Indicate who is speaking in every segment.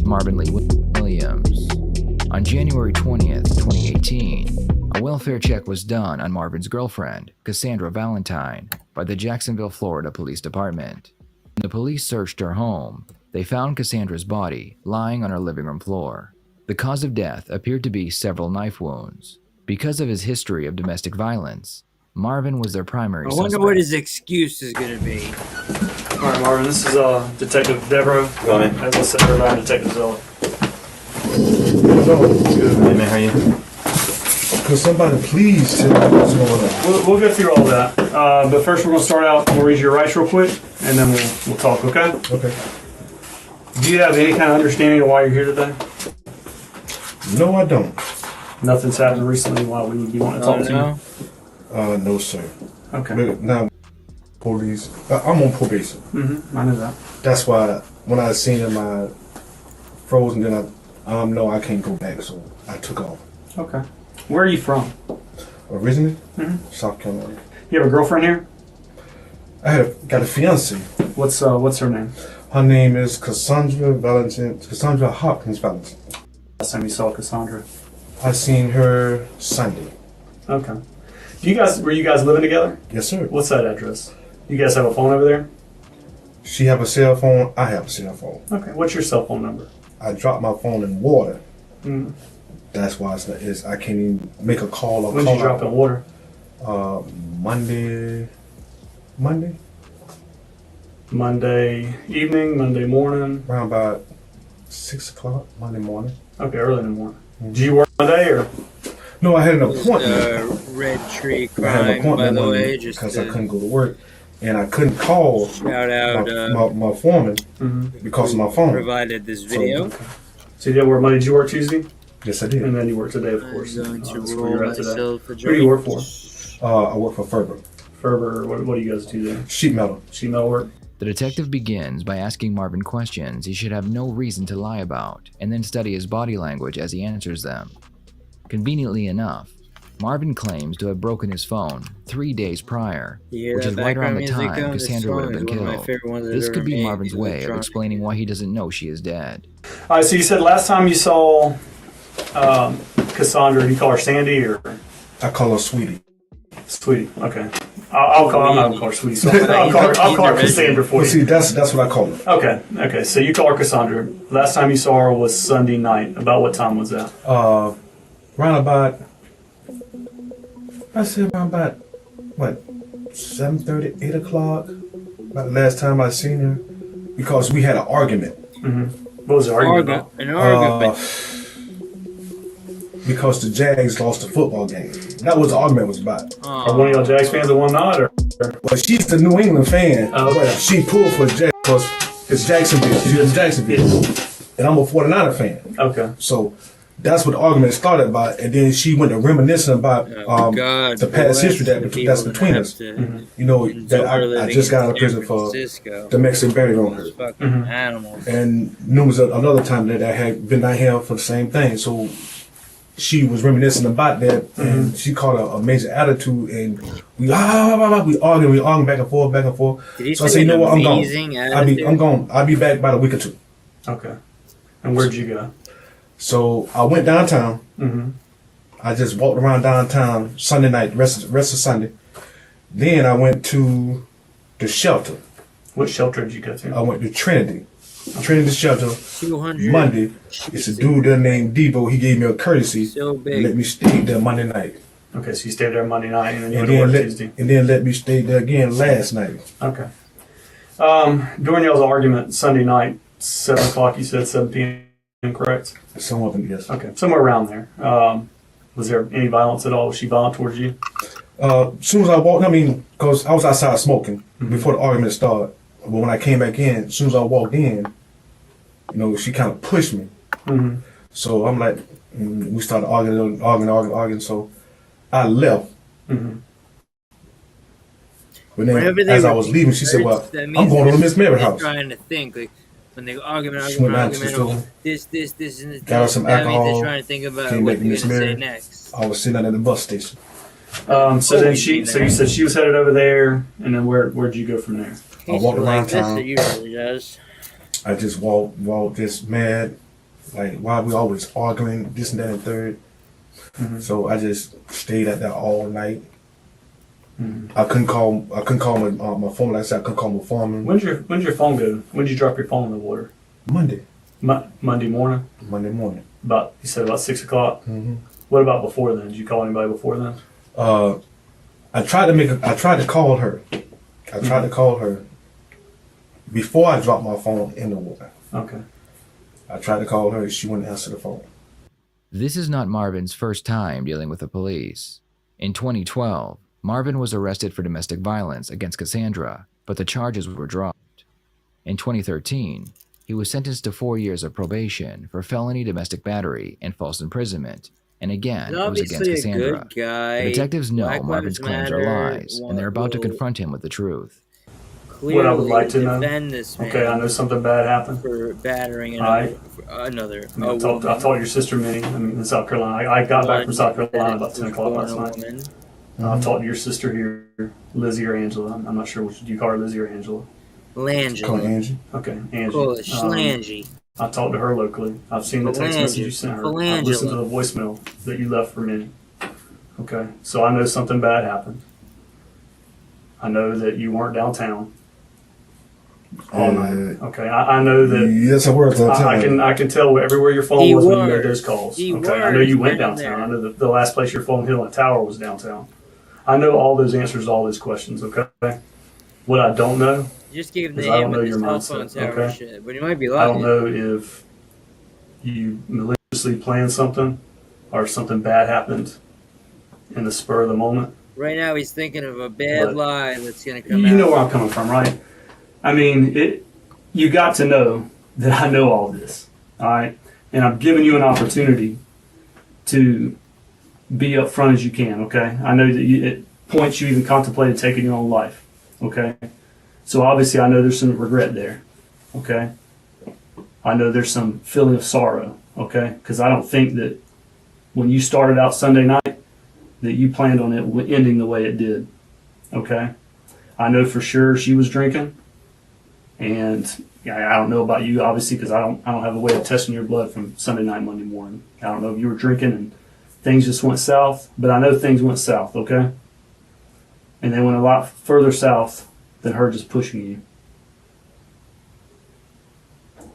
Speaker 1: Marvin Lee Williams. On January 20th, 2018, a welfare check was done on Marvin's girlfriend, Cassandra Valentine, by the Jacksonville, Florida Police Department. When the police searched her home, they found Cassandra's body lying on her living room floor. The cause of death appeared to be several knife wounds. Because of his history of domestic violence, Marvin was their primary suspect.
Speaker 2: I wonder what his excuse is going to be.
Speaker 3: All right, Marvin, this is Detective Devereaux.
Speaker 4: Go on in.
Speaker 3: As I said earlier, Detective Zeller.
Speaker 4: Good. Hey, man, how are you?
Speaker 5: Could somebody please tell me what's going on?
Speaker 3: We'll go through all that. But first, we're going to start out. We'll read your rights real quick, and then we'll talk, okay?
Speaker 5: Okay.
Speaker 3: Do you have any kind of understanding of why you're here today?
Speaker 5: No, I don't.
Speaker 3: Nothing's happened recently why we would be wanting to talk to you?
Speaker 5: No, sir.
Speaker 3: Okay.
Speaker 5: But now, police. I'm on probation.
Speaker 3: Mm-hmm. I know that.
Speaker 5: That's why when I seen him, I froze, and then no, I can't go back, so I took off.
Speaker 3: Okay. Where are you from?
Speaker 5: Originally,
Speaker 3: Mm-hmm.
Speaker 5: South Carolina.
Speaker 3: You have a girlfriend here?
Speaker 5: Got a fiance.
Speaker 3: What's her name?
Speaker 5: Her name is Cassandra Hopkins Valentine.
Speaker 3: Last time you saw Cassandra.
Speaker 5: I seen her Sunday.
Speaker 3: Okay. Were you guys living together?
Speaker 5: Yes, sir.
Speaker 3: What's that address? You guys have a phone over there?
Speaker 5: She have a cell phone. I have a cell phone.
Speaker 3: Okay. What's your cell phone number?
Speaker 5: I dropped my phone in water.
Speaker 3: Mm.
Speaker 5: That's why I can't even make a call.
Speaker 3: When did you drop in water?
Speaker 5: Monday
Speaker 3: evening, Monday morning.
Speaker 5: around about 6 o'clock Monday morning.
Speaker 3: Okay, early in the morning. Did you work Monday or?
Speaker 5: No, I had an appointment.
Speaker 2: Red Tree
Speaker 5: I had an
Speaker 2: Crime, by
Speaker 5: appointment
Speaker 2: the way,
Speaker 5: Monday
Speaker 2: just
Speaker 5: because I couldn't go to work, and I couldn't call
Speaker 2: shout out
Speaker 5: my foreman
Speaker 3: Mm-hmm.
Speaker 5: because of my phone.
Speaker 2: provided this video.
Speaker 3: So you didn't work Monday. Did you work Tuesday?
Speaker 5: Yes, I did.
Speaker 3: And then you worked today, of course.
Speaker 2: I'm going to
Speaker 3: That's where
Speaker 2: roll
Speaker 3: you're at today.
Speaker 2: myself a
Speaker 3: Who do you work for?
Speaker 5: I work for Ferber.
Speaker 3: Ferber. What do you guys do there?
Speaker 5: Sheet metal.
Speaker 3: Sheet metal work.
Speaker 1: The detective begins by asking Marvin questions he should have no reason to lie about, and then study his body language as he answers them. Conveniently enough, Marvin claims to have broken his phone 3 days prior, which is right around the time Cassandra would have been killed. This could be Marvin's way of explaining why he doesn't know she is dead.
Speaker 3: All right. So you said last time you saw Cassandra, do you call her Sandy or
Speaker 5: I call her Sweetie.
Speaker 3: Sweetie? Okay. I'm not gonna call her Sweetie. So I'll call her Cassandra for
Speaker 5: Well,
Speaker 3: you.
Speaker 5: see, that's what I call her.
Speaker 3: Okay. So you call her Cassandra. Last time you saw her was Sunday night. About what time was that?
Speaker 5: Around about, I say around about, what, 7:30, 8 o'clock? About the last time I seen her, because we had an argument.
Speaker 3: Mm-hmm. What was the argument about?
Speaker 2: An argument.
Speaker 5: Because the Jags lost the football game. That was the argument was about.
Speaker 3: Are one of y'all Jags fans and one not, or
Speaker 5: Well, she's the New England fan.
Speaker 3: Oh, okay.
Speaker 5: But she pulled for Jack because it's Jacksonville. She's in Jacksonville. And I'm a 49er fan.
Speaker 3: Okay.
Speaker 5: So that's what the argument started by. And then she went to reminiscing about the past history that's between us. You know, that I just got out of prison for domestic battery on her.
Speaker 2: Animals.
Speaker 5: And numerous another time that I had been down here for the same thing. So she was reminiscing about that, and she caught a major attitude, and we arguing back and forth. So I said, you know what, I'm gone. I'll be back about a week or two.
Speaker 3: Okay. And where'd you go?
Speaker 5: So I went downtown. I just walked around downtown Sunday night, rest of Sunday. Then I went to the shelter.
Speaker 3: What shelter did you go to?
Speaker 5: I went to Trinity Shelter
Speaker 2: 200.
Speaker 5: Monday. It's a dude there named Devo. He gave me a courtesy.
Speaker 2: So
Speaker 5: and
Speaker 2: big.
Speaker 5: let me stay there Monday night.
Speaker 3: Okay, so you stayed there Monday night and then you went to work Tuesday.
Speaker 5: And then let me stay there again last night.
Speaker 3: Okay. During y'all's argument Sunday night, 7 o'clock, you said 7 p.m., correct?
Speaker 5: Some of them, yes.
Speaker 3: Okay, somewhere around there. Was there any violence at all? Was she violent towards you?
Speaker 5: As soon as I walked, because I was outside smoking before the argument started. But when I came back in, as soon as I walked in, you know, she kind of pushed me. So I'm like, we started arguing. So I left. But then as I was leaving, she said, well, I'm going to Miss Mary's house.
Speaker 2: Trying to think, like, when they argument,
Speaker 5: She went down to the store,
Speaker 2: this, and this.
Speaker 5: got her some
Speaker 2: That means
Speaker 5: alcohol,
Speaker 2: they're trying to think about
Speaker 5: came
Speaker 2: what
Speaker 5: back to
Speaker 2: they're
Speaker 5: Miss
Speaker 2: going to say
Speaker 5: Mary.
Speaker 2: next.
Speaker 5: I was sitting out at the bus station.
Speaker 3: So you said she was headed over there, and then where'd you go from there?
Speaker 5: I walked around town.
Speaker 2: It usually does.
Speaker 5: I just walked just mad. Like, why we always arguing, this and that and third. So I just stayed at that all night. I couldn't call my phone. Like I said, I couldn't call my phone.
Speaker 3: When'd your phone go? When'd you drop your phone in the water?
Speaker 5: Monday.
Speaker 3: Monday morning?
Speaker 5: Monday morning.
Speaker 3: You said about 6 o'clock? What about before then? Did you call anybody before then?
Speaker 5: I tried to call her. I tried to call her before I dropped my phone in the water.
Speaker 3: Okay.
Speaker 5: I tried to call her. She wouldn't answer the phone.
Speaker 1: This is not Marvin's first time dealing with the police. In 2012, Marvin was arrested for domestic violence against Cassandra, but the charges were dropped. In 2013, he was sentenced to 4 years of probation for felony domestic battery and false imprisonment, and again, it was against Cassandra. The detectives know Marvin's claims are lies, and they're about to confront him with the truth.
Speaker 3: What I would like to know.
Speaker 2: This man
Speaker 3: okay, I know something bad happened.
Speaker 2: For battering another.
Speaker 3: I told your sister Minnie in South Carolina. I got back from South Carolina about 10 o'clock last night. I talked to your sister here, Lizzie or Angela. I'm not sure which. Do you call her Lizzie or Angela?
Speaker 2: Langela.
Speaker 5: Call Angie.
Speaker 3: Okay, Angie.
Speaker 2: Call it Schlangy.
Speaker 3: I talked to her locally. I've seen the text message you sent her. I listened to the voicemail that you left for Minnie. Okay, so I know something bad happened. I know that you weren't downtown all night. Okay, I know that.
Speaker 5: Yes, I was downtown.
Speaker 3: I can tell everywhere your phone was when you made those calls.
Speaker 2: I
Speaker 3: know you went downtown. I know that the last place your phone hit on the tower was downtown. I know all those answers to all those questions. Okay, what I don't know.
Speaker 2: You just gave the
Speaker 3: I don't know
Speaker 2: him
Speaker 3: your
Speaker 2: the cell phone
Speaker 3: mindset.
Speaker 2: tower
Speaker 3: Okay,
Speaker 2: shit, but he might be
Speaker 3: I
Speaker 2: lying.
Speaker 3: don't know if you maliciously planned something or if something bad happened in the spur of the moment.
Speaker 2: Right now, he's thinking of a bad lie that's going to come out.
Speaker 3: You know where I'm coming from, right? I mean, you got to know that I know all this, all right? And I'm giving you an opportunity to be upfront as you can, okay? I know that at points you even contemplated taking your own life, okay? So obviously I know there's some regret there, okay? I know there's some feeling of sorrow, okay? Because I don't think that when you started out Sunday night that you planned on it ending the way it did, okay? I know for sure she was drinking, and I don't know about you, obviously, because I don't have a way of testing your blood from Sunday night, Monday morning. I don't know if you were drinking and things just went south, but I know things went south, okay? And they went a lot further south than her just pushing you.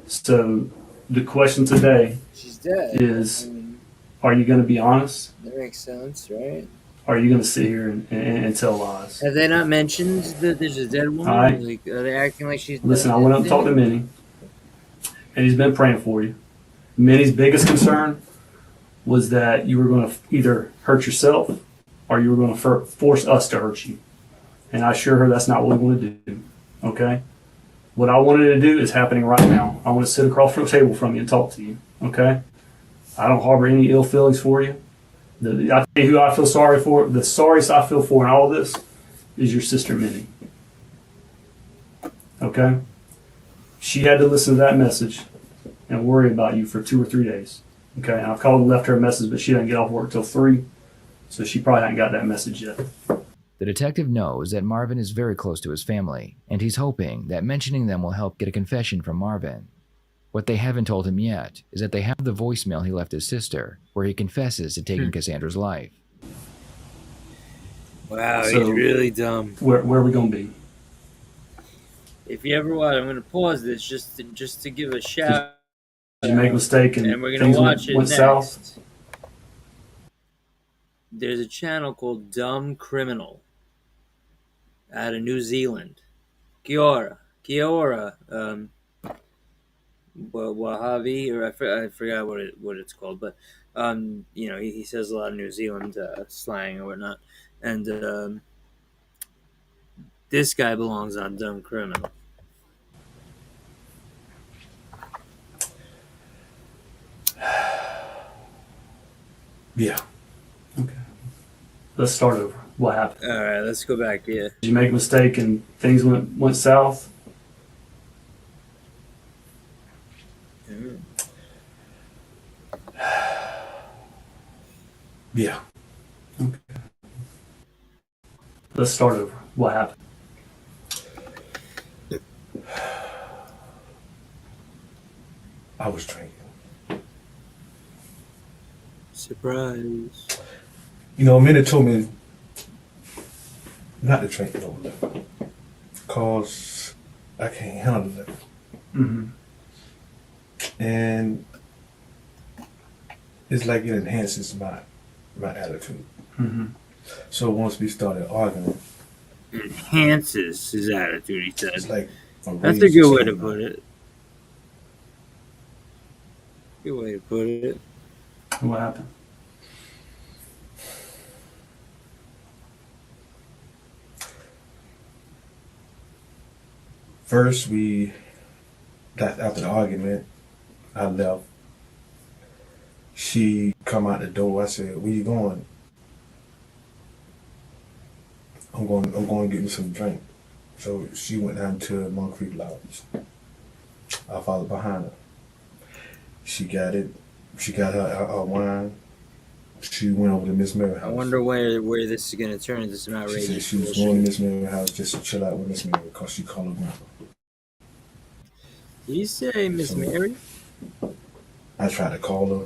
Speaker 3: So the question today
Speaker 2: She's dead.
Speaker 3: is, are you going to be honest?
Speaker 2: That makes sense, right?
Speaker 3: Or are you going to sit here and tell lies?
Speaker 2: Have they not mentioned that there's a dead woman?
Speaker 3: All right.
Speaker 2: Like, are they acting like she's
Speaker 3: Listen,
Speaker 2: dead?
Speaker 3: I went up and talked to Minnie, and he's been praying for you. Minnie's biggest concern was that you were going to either hurt yourself or you were going to force us to hurt you. And I assure her that's not what we want to do. Okay? What I wanted to do is happening right now. I want to sit across from the table from you and talk to you. Okay? I don't harbor any ill feelings for you. I tell you who I feel sorry for. The sorriest I feel for in all this is your sister Minnie. Okay? She had to listen to that message and worry about you for 2 or 3 days. Okay? And I've called and left her a message, but she doesn't get off work till 3. So she probably hasn't got that message yet.
Speaker 1: The detective knows that Marvin is very close to his family, and he's hoping that mentioning them will help get a confession from Marvin. What they haven't told him yet is that they have the voicemail he left his sister, where he confesses to taking Cassandra's life.
Speaker 2: Wow,
Speaker 3: So-
Speaker 2: he's really dumb.
Speaker 3: Where are we going to be?
Speaker 2: If you ever watch, I'm going to pause this just to give a shout.
Speaker 3: Did you make a mistake and
Speaker 2: We're
Speaker 3: things
Speaker 2: gonna watch it
Speaker 3: went
Speaker 2: next.
Speaker 3: south?
Speaker 2: There's a channel called Dumb Criminal out of New Zealand. Kia ora, Wahavi, or I forgot what it's called, but he says a lot of New Zealand slang or whatnot, and this guy belongs on Dumb Criminal.
Speaker 5: Yeah.
Speaker 3: Okay. Let's start over. What happened?
Speaker 2: All right, let's go back. Yeah.
Speaker 3: Did you make a mistake and things went south?
Speaker 5: Yeah.
Speaker 3: Okay. Let's start over. What happened?
Speaker 5: I was drinking.
Speaker 2: Surprise.
Speaker 5: You know, Minnie told me not to drink no liquor because I can't handle liquor.
Speaker 3: Mm-hmm.
Speaker 5: And it's like it enhances my attitude.
Speaker 3: Mm-hmm.
Speaker 5: So once we started arguing,
Speaker 2: Enhances his attitude, he
Speaker 5: it's
Speaker 2: said.
Speaker 5: like
Speaker 2: That's a good way to put it. Good way to put it.
Speaker 3: What happened?
Speaker 5: First, we got after the argument. I left. She come out the door. I said, "Where you going?" I'm going to get me some drink. So she went down to Monk Creek Lodge. I followed behind her. She got it. She got her wine. She went over to Miss Mary's house.
Speaker 2: I wonder where this is going to turn into some
Speaker 5: She
Speaker 2: outrageous
Speaker 5: said she was
Speaker 2: bullshit.
Speaker 5: going to Miss Mary's house just to chill out with Miss Mary because she called her grandma.
Speaker 2: Did you say Miss
Speaker 5: So-
Speaker 2: Mary?
Speaker 5: I tried to call her.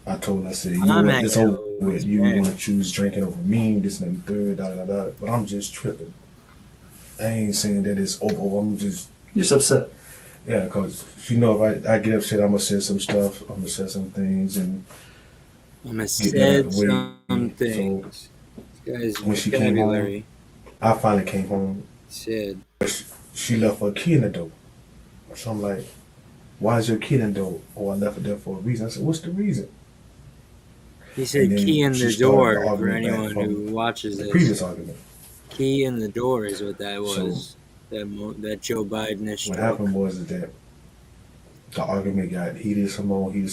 Speaker 5: I told her, I said,
Speaker 2: I'm
Speaker 5: it's
Speaker 2: hanging
Speaker 5: over
Speaker 2: out with
Speaker 5: with.
Speaker 2: Miss
Speaker 5: You
Speaker 2: Mary.
Speaker 5: want to choose drinking over me, this and the third, da da da. But I'm just tripping. I ain't saying that it's over. I'm just,
Speaker 3: You're just upset.
Speaker 5: yeah, because, if I get upset, I'm going to say some stuff. I'm going to say some things. And
Speaker 2: I'm going to
Speaker 5: Get
Speaker 2: said
Speaker 5: that way.
Speaker 2: some things. This guy's
Speaker 5: when she came
Speaker 2: vocabulary.
Speaker 5: I finally came home.
Speaker 2: Said.
Speaker 5: She left her key in the door. So I'm like, why is your key in the door? Oh, I left it there for a reason. I said, what's the reason?
Speaker 2: He said
Speaker 5: And then
Speaker 2: key in
Speaker 5: she
Speaker 2: the
Speaker 5: started
Speaker 2: door
Speaker 5: the
Speaker 2: for
Speaker 5: argument back
Speaker 2: anyone
Speaker 5: from
Speaker 2: who watches
Speaker 5: The
Speaker 2: this.
Speaker 5: previous argument.
Speaker 2: Key in the door is what that
Speaker 5: So-
Speaker 2: was. That Joe Biden-ish
Speaker 5: What
Speaker 2: talk.
Speaker 5: happened was that the argument got heated some more.
Speaker 2: Give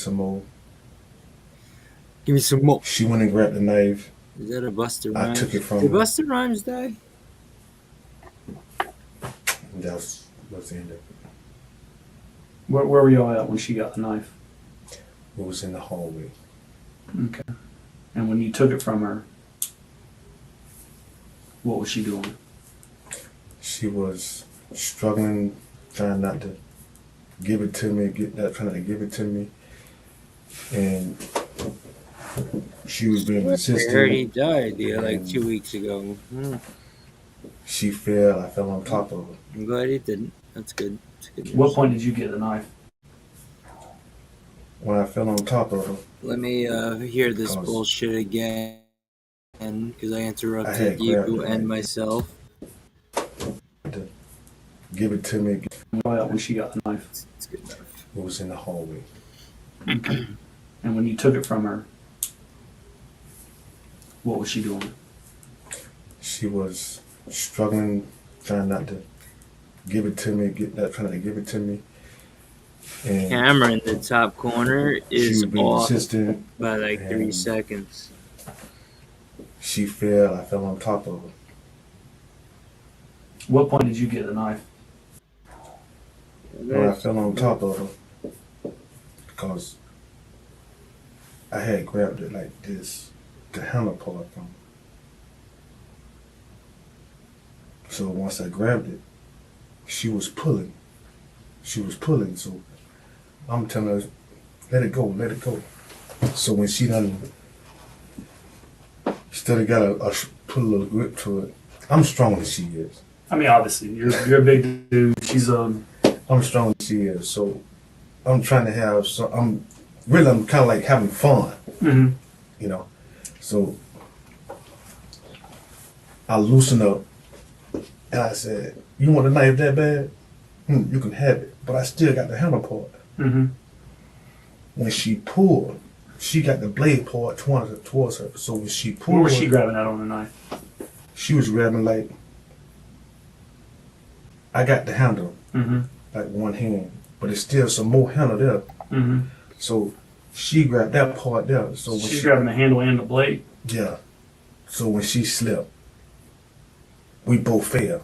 Speaker 2: me some more.
Speaker 5: She went and grabbed the knife.
Speaker 2: Is that a Buster
Speaker 5: I
Speaker 2: Rhymes?
Speaker 5: took it from
Speaker 2: Did
Speaker 5: her.
Speaker 2: Buster Rhymes die?
Speaker 5: And that's the end of it.
Speaker 3: Where were y'all at when she got the knife?
Speaker 5: It was in the hallway.
Speaker 3: Okay. And when you took it from her, what was she doing?
Speaker 5: She was struggling, trying not to give it to me, trying to give it to me. And she was being
Speaker 2: I heard he
Speaker 5: resistant.
Speaker 2: died like 2 weeks ago.
Speaker 5: She fell. I fell on top of her.
Speaker 2: I'm glad he didn't. That's good. That's good news.
Speaker 3: What point did you get the knife?
Speaker 5: When I fell on top of her,
Speaker 2: Let me hear this
Speaker 5: Because-
Speaker 2: bullshit again, because I
Speaker 5: I
Speaker 2: interrupted
Speaker 5: had grabbed
Speaker 2: you
Speaker 5: it,
Speaker 2: and
Speaker 5: right?
Speaker 2: myself.
Speaker 5: to give it to me.
Speaker 3: When she got the knife.
Speaker 2: It's good enough.
Speaker 5: It was in the hallway.
Speaker 3: And when you took it from her, what was she doing?
Speaker 5: She she was struggling, trying not to give it to me, trying to give it to me. And
Speaker 2: Camera in the top corner
Speaker 5: she
Speaker 2: is
Speaker 5: was being
Speaker 2: off
Speaker 5: insistent.
Speaker 2: by like 3
Speaker 5: and
Speaker 2: seconds.
Speaker 5: She fell. I fell on top of her.
Speaker 3: What point did you get a knife?
Speaker 5: When I fell on top of her, because I had grabbed it like this, the handle part from her. So once I grabbed it, she was pulling. So I'm telling her, let it go, let it go. So when she done, still got put a little grip to it. I'm stronger than she is.
Speaker 3: I mean, obviously, you're a big dude. She's
Speaker 5: I'm stronger than she is. So I'm trying to have I'm kind of like having fun, you know. So I loosened up and I said, "You want the knife that bad? You can have it." But I still got the handle part. When she pulled, she got the blade part towards her. So when she pulled,
Speaker 3: where was she grabbing that on the knife?
Speaker 5: She was grabbing like, I got the handle, like one hand, but it's still some more handle there. So she grabbed that part there. So when
Speaker 3: She's grabbing the handle and the blade.
Speaker 5: Yeah. So when she slipped, we both fell.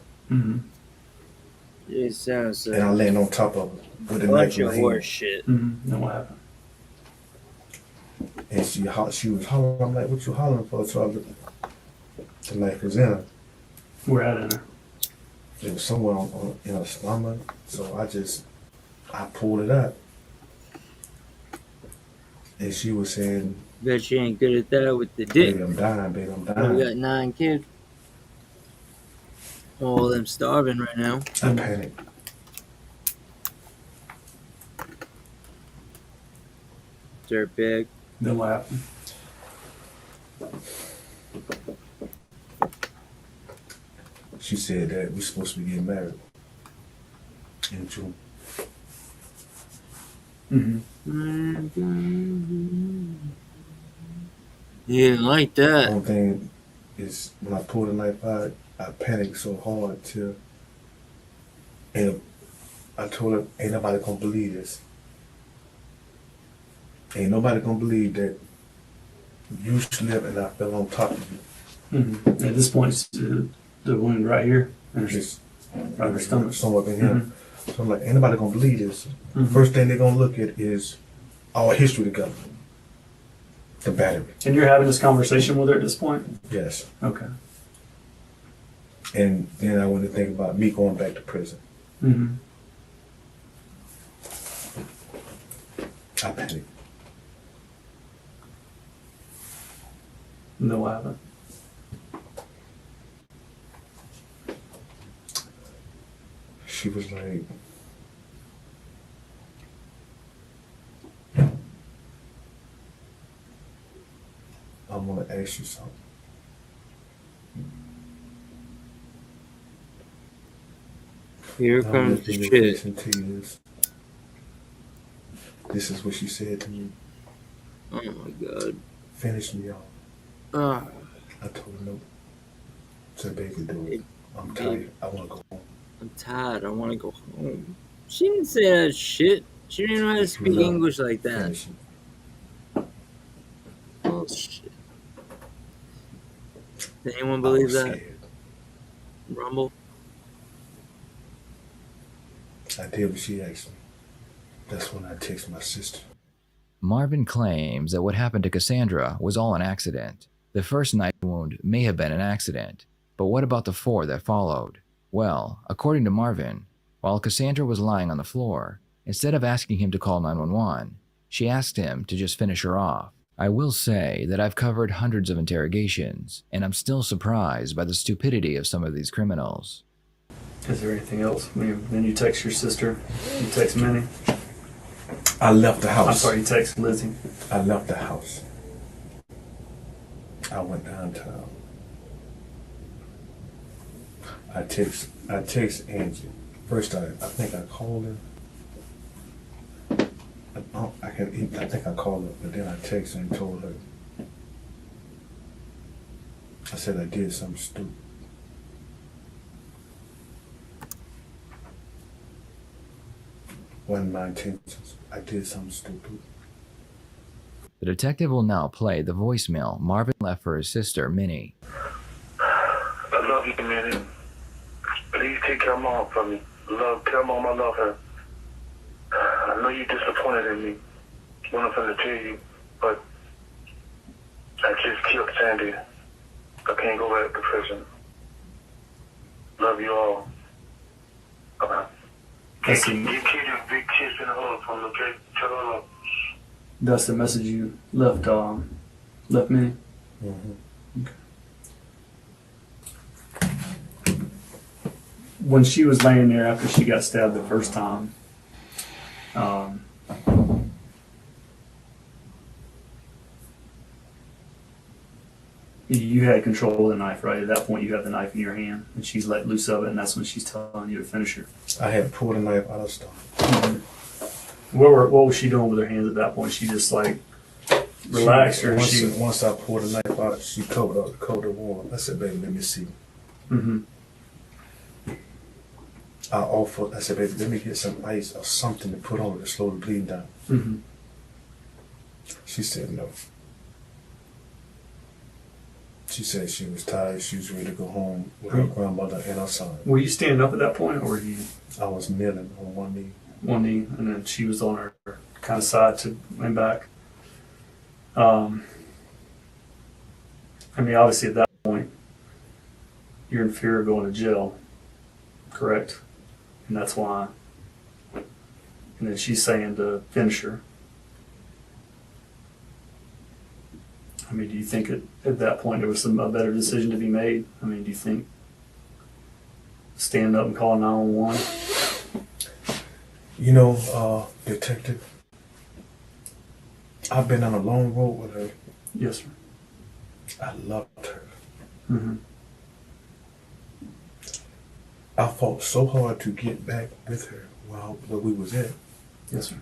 Speaker 2: It sounds
Speaker 5: And I
Speaker 2: like
Speaker 5: landed on top of her with
Speaker 2: a
Speaker 5: a
Speaker 2: bunch
Speaker 5: knife in
Speaker 2: of
Speaker 5: my hand.
Speaker 2: horse shit.
Speaker 3: Then what happened?
Speaker 5: And she was hollering. I'm like, "What you hollering for?" So I looked. The knife was in her.
Speaker 3: Where at in her?
Speaker 5: It was somewhere in her stomach. So I pulled it out. And she was saying,
Speaker 2: Bet you ain't good at that with the dick.
Speaker 5: "Baby, I'm dying, baby, I'm
Speaker 2: We
Speaker 5: dying."
Speaker 2: got 9 kids. All of them starving right now.
Speaker 5: I panicked.
Speaker 2: Dirtbag.
Speaker 3: Then what happened?
Speaker 5: She said that we're supposed to be getting married in June.
Speaker 2: You didn't like
Speaker 5: The
Speaker 2: that.
Speaker 5: only thing is when I pulled the knife out, I panicked so hard and I told her, "Ain't nobody gonna believe this. Ain't nobody gonna believe that you slipped and I fell on top of you."
Speaker 3: At this point, it's the wound right here. And
Speaker 5: Just
Speaker 3: right in her stomach.
Speaker 5: somewhere in here. So I'm like, ain't nobody gonna believe this. First thing they're gonna look at is our history together. The battery.
Speaker 3: And you're having this conversation with her at this point?
Speaker 5: Yes.
Speaker 3: Okay.
Speaker 5: And then I went to think about me going back to prison. I panicked.
Speaker 3: And then what happened?
Speaker 5: She was like, "I want to ask you something."
Speaker 2: Here
Speaker 5: I'm
Speaker 2: comes the
Speaker 5: lifting your
Speaker 2: shit.
Speaker 5: face into this. This is what she said to me.
Speaker 2: Oh my god.
Speaker 5: "Finish me off."
Speaker 2: Ah,
Speaker 5: I told her no. Said, "Baby, do it. I'm
Speaker 2: Baby.
Speaker 5: tired. I want to go home."
Speaker 2: I'm tired. I want to go home. She didn't say that shit. She didn't know how to speak
Speaker 5: No.
Speaker 2: English like that.
Speaker 5: Finish it.
Speaker 2: Bullshit. Did anyone
Speaker 5: I
Speaker 2: believe
Speaker 5: was
Speaker 2: that?
Speaker 5: scared.
Speaker 2: Rumble?
Speaker 5: I did what she asked me. That's when I texted my sister.
Speaker 1: Marvin claims that what happened to Cassandra was all an accident. The first knife wound may have been an accident, but what about the 4 that followed? Well, according to Marvin, while Cassandra was lying on the floor, instead of asking him to call 911, she asked him to just finish her off. I will say that I've covered hundreds of interrogations, and I'm still surprised by the stupidity of some of these criminals.
Speaker 3: Is there anything else? Then you text your sister. You text Minnie.
Speaker 5: I left the house.
Speaker 3: I'm sorry, you text Lizzie.
Speaker 5: I left the house. I went downtown. I text Angie. First I think I called her. I think I called her, but then I texted her and told her. I said I did something stupid. wasn't my intentions. I did something stupid.
Speaker 1: The detective will now play the voicemail Marvin left for his sister, Minnie.
Speaker 4: I love you, Minnie. Please take care of Mom for me. Tell Mom I love her. I know you're disappointed in me. What I'm going to tell you, but I just killed Sandy. I can't go back to prison. Love you all. Bye-bye.
Speaker 3: That's
Speaker 4: Give
Speaker 3: the,
Speaker 4: kid a big kiss and a hug from the okay? Tell her I love you.
Speaker 3: that's the message you left me.
Speaker 5: Mm-hmm.
Speaker 3: When she was laying there after she got stabbed the first time, you had control of the knife, right? At that point, you have the knife in your hand, and she's let loose of it, and that's when she's telling you to finish her.
Speaker 5: I had pulled the knife out of stuff.
Speaker 3: What was she doing with her hands at that point? She just like relaxed, or
Speaker 5: Once I pulled the knife out, she covered the wound. I said, baby, let me see.
Speaker 3: Mm-hmm.
Speaker 5: I said, baby, let me get some ice or something to put on it to slow the bleeding down.
Speaker 3: Mm-hmm.
Speaker 5: She said no. She said she was tired. She was ready to go home with her grandmother and her son.
Speaker 3: Were you standing up at that point, or were you
Speaker 5: I was kneeling on one knee.
Speaker 3: one knee, and then she was on her kind of side to and back? I mean, obviously at that point, you're in fear of going to jail, correct? And that's why. And then she's saying to finish her. I mean, do you think at that point there was a better decision to be made? I mean, do you think stand up and call 911?
Speaker 5: You know, detective, I've been on a long road with her.
Speaker 3: Yes, sir.
Speaker 5: I loved her.
Speaker 3: Mm-hmm.
Speaker 5: I fought so hard to get back with her where we was at.
Speaker 3: Yes, sir.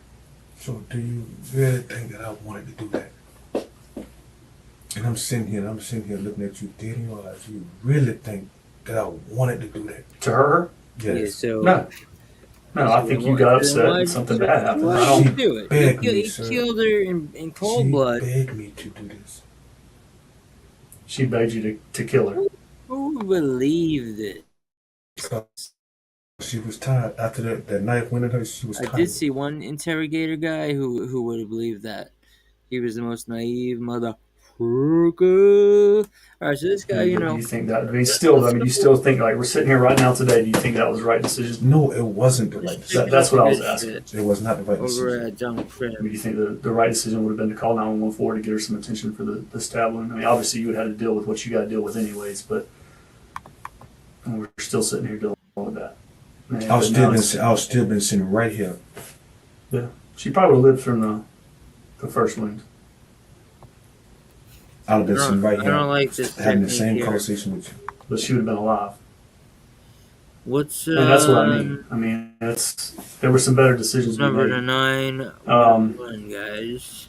Speaker 5: So do you really think that I wanted to do that? And I'm sitting here looking at you dead in your eyes. You really think that I wanted to do that?
Speaker 3: To her?
Speaker 5: Yes.
Speaker 2: Yeah, so
Speaker 3: No. No, I think you got upset and something bad happened. I
Speaker 2: Why did
Speaker 3: don't.
Speaker 2: you do it?
Speaker 5: begged me,
Speaker 2: He
Speaker 5: sir.
Speaker 2: killed her in cold
Speaker 5: She
Speaker 2: blood.
Speaker 5: begged me to do this.
Speaker 3: She begged you to kill her.
Speaker 2: Who believed it?
Speaker 5: Because she was tired. After that knife went in her, she was
Speaker 2: I
Speaker 5: tired.
Speaker 2: did see one interrogator guy who would have believed that. He was the most naive motherfucker. Alright, so this guy,
Speaker 3: Do you think that? I mean, still, you still think like we're sitting here right now today? Do you think that was the right decision?
Speaker 5: No, it wasn't the right decision.
Speaker 3: That's what I was asking.
Speaker 5: It was not the right
Speaker 2: over
Speaker 5: decision.
Speaker 2: at John
Speaker 3: I mean, do
Speaker 2: Crim.
Speaker 3: you think the right decision would have been to call 911 to get her some attention for the stab wound? I mean, obviously you would have had to deal with what you got to deal with anyways, but we're still sitting here dealing with that. Man,
Speaker 5: I was still been sitting right here.
Speaker 3: Yeah, she probably would have lived from the first wound.
Speaker 5: I would have been sitting right
Speaker 2: I
Speaker 5: here,
Speaker 2: don't like this
Speaker 5: having the
Speaker 2: technique
Speaker 5: same
Speaker 2: here.
Speaker 5: conversation with you.
Speaker 3: But she would have been alive.
Speaker 2: What's
Speaker 3: And that's what I mean. I mean, there were some better decisions we
Speaker 2: number
Speaker 3: made.
Speaker 2: 911, guys?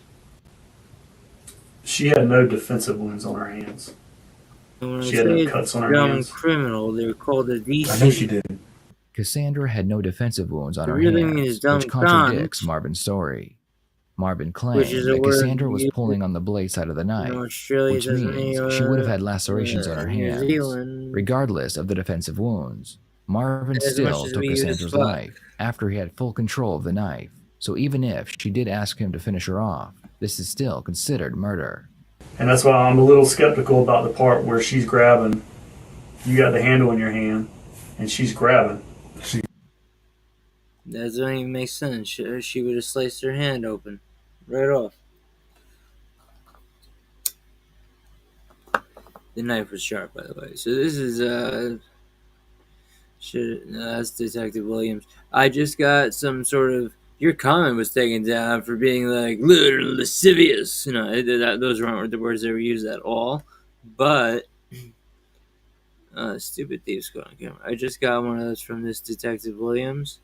Speaker 3: She had no defensive wounds on her hands.
Speaker 2: And when
Speaker 3: She
Speaker 2: I
Speaker 3: had no
Speaker 2: say
Speaker 3: cuts on her
Speaker 2: young
Speaker 3: hands.
Speaker 2: criminal, they're called a DC.
Speaker 5: I know she didn't.
Speaker 1: Cassandra had no defensive wounds on
Speaker 2: It
Speaker 1: her
Speaker 2: really
Speaker 1: hands,
Speaker 2: means dumb
Speaker 1: which contradicts
Speaker 2: cunt.
Speaker 1: Marvin's story. Marvin
Speaker 2: Which
Speaker 1: claimed
Speaker 2: is a
Speaker 1: that
Speaker 2: word
Speaker 1: Cassandra was
Speaker 2: used
Speaker 1: pulling on the blade side of the knife,
Speaker 2: Australia
Speaker 1: which
Speaker 2: doesn't
Speaker 1: means
Speaker 2: any,
Speaker 1: she would have had lacerations on her
Speaker 2: New
Speaker 1: hands.
Speaker 2: Zealand.
Speaker 1: Regardless of the defensive wounds, Marvin
Speaker 2: As much
Speaker 1: still
Speaker 2: as
Speaker 1: took
Speaker 2: we use
Speaker 1: Cassandra's
Speaker 2: fuck.
Speaker 1: life after he had full control of the knife. So even if she did ask him to finish her off, this is still considered murder.
Speaker 3: And that's why I'm a little skeptical about the part where she's grabbing. You got the handle in your hand, and she's grabbing.
Speaker 2: That doesn't even make sense. She would have sliced her hand open. Right off. The knife was sharp, by the way. So this is, that's Detective Williams. I just got some sort of... Your comment was taken down for being, like, literally lascivious. You know, those weren't the words that were used at all. But... stupid thieves go on camera. I just got one of those from this Detective Williams.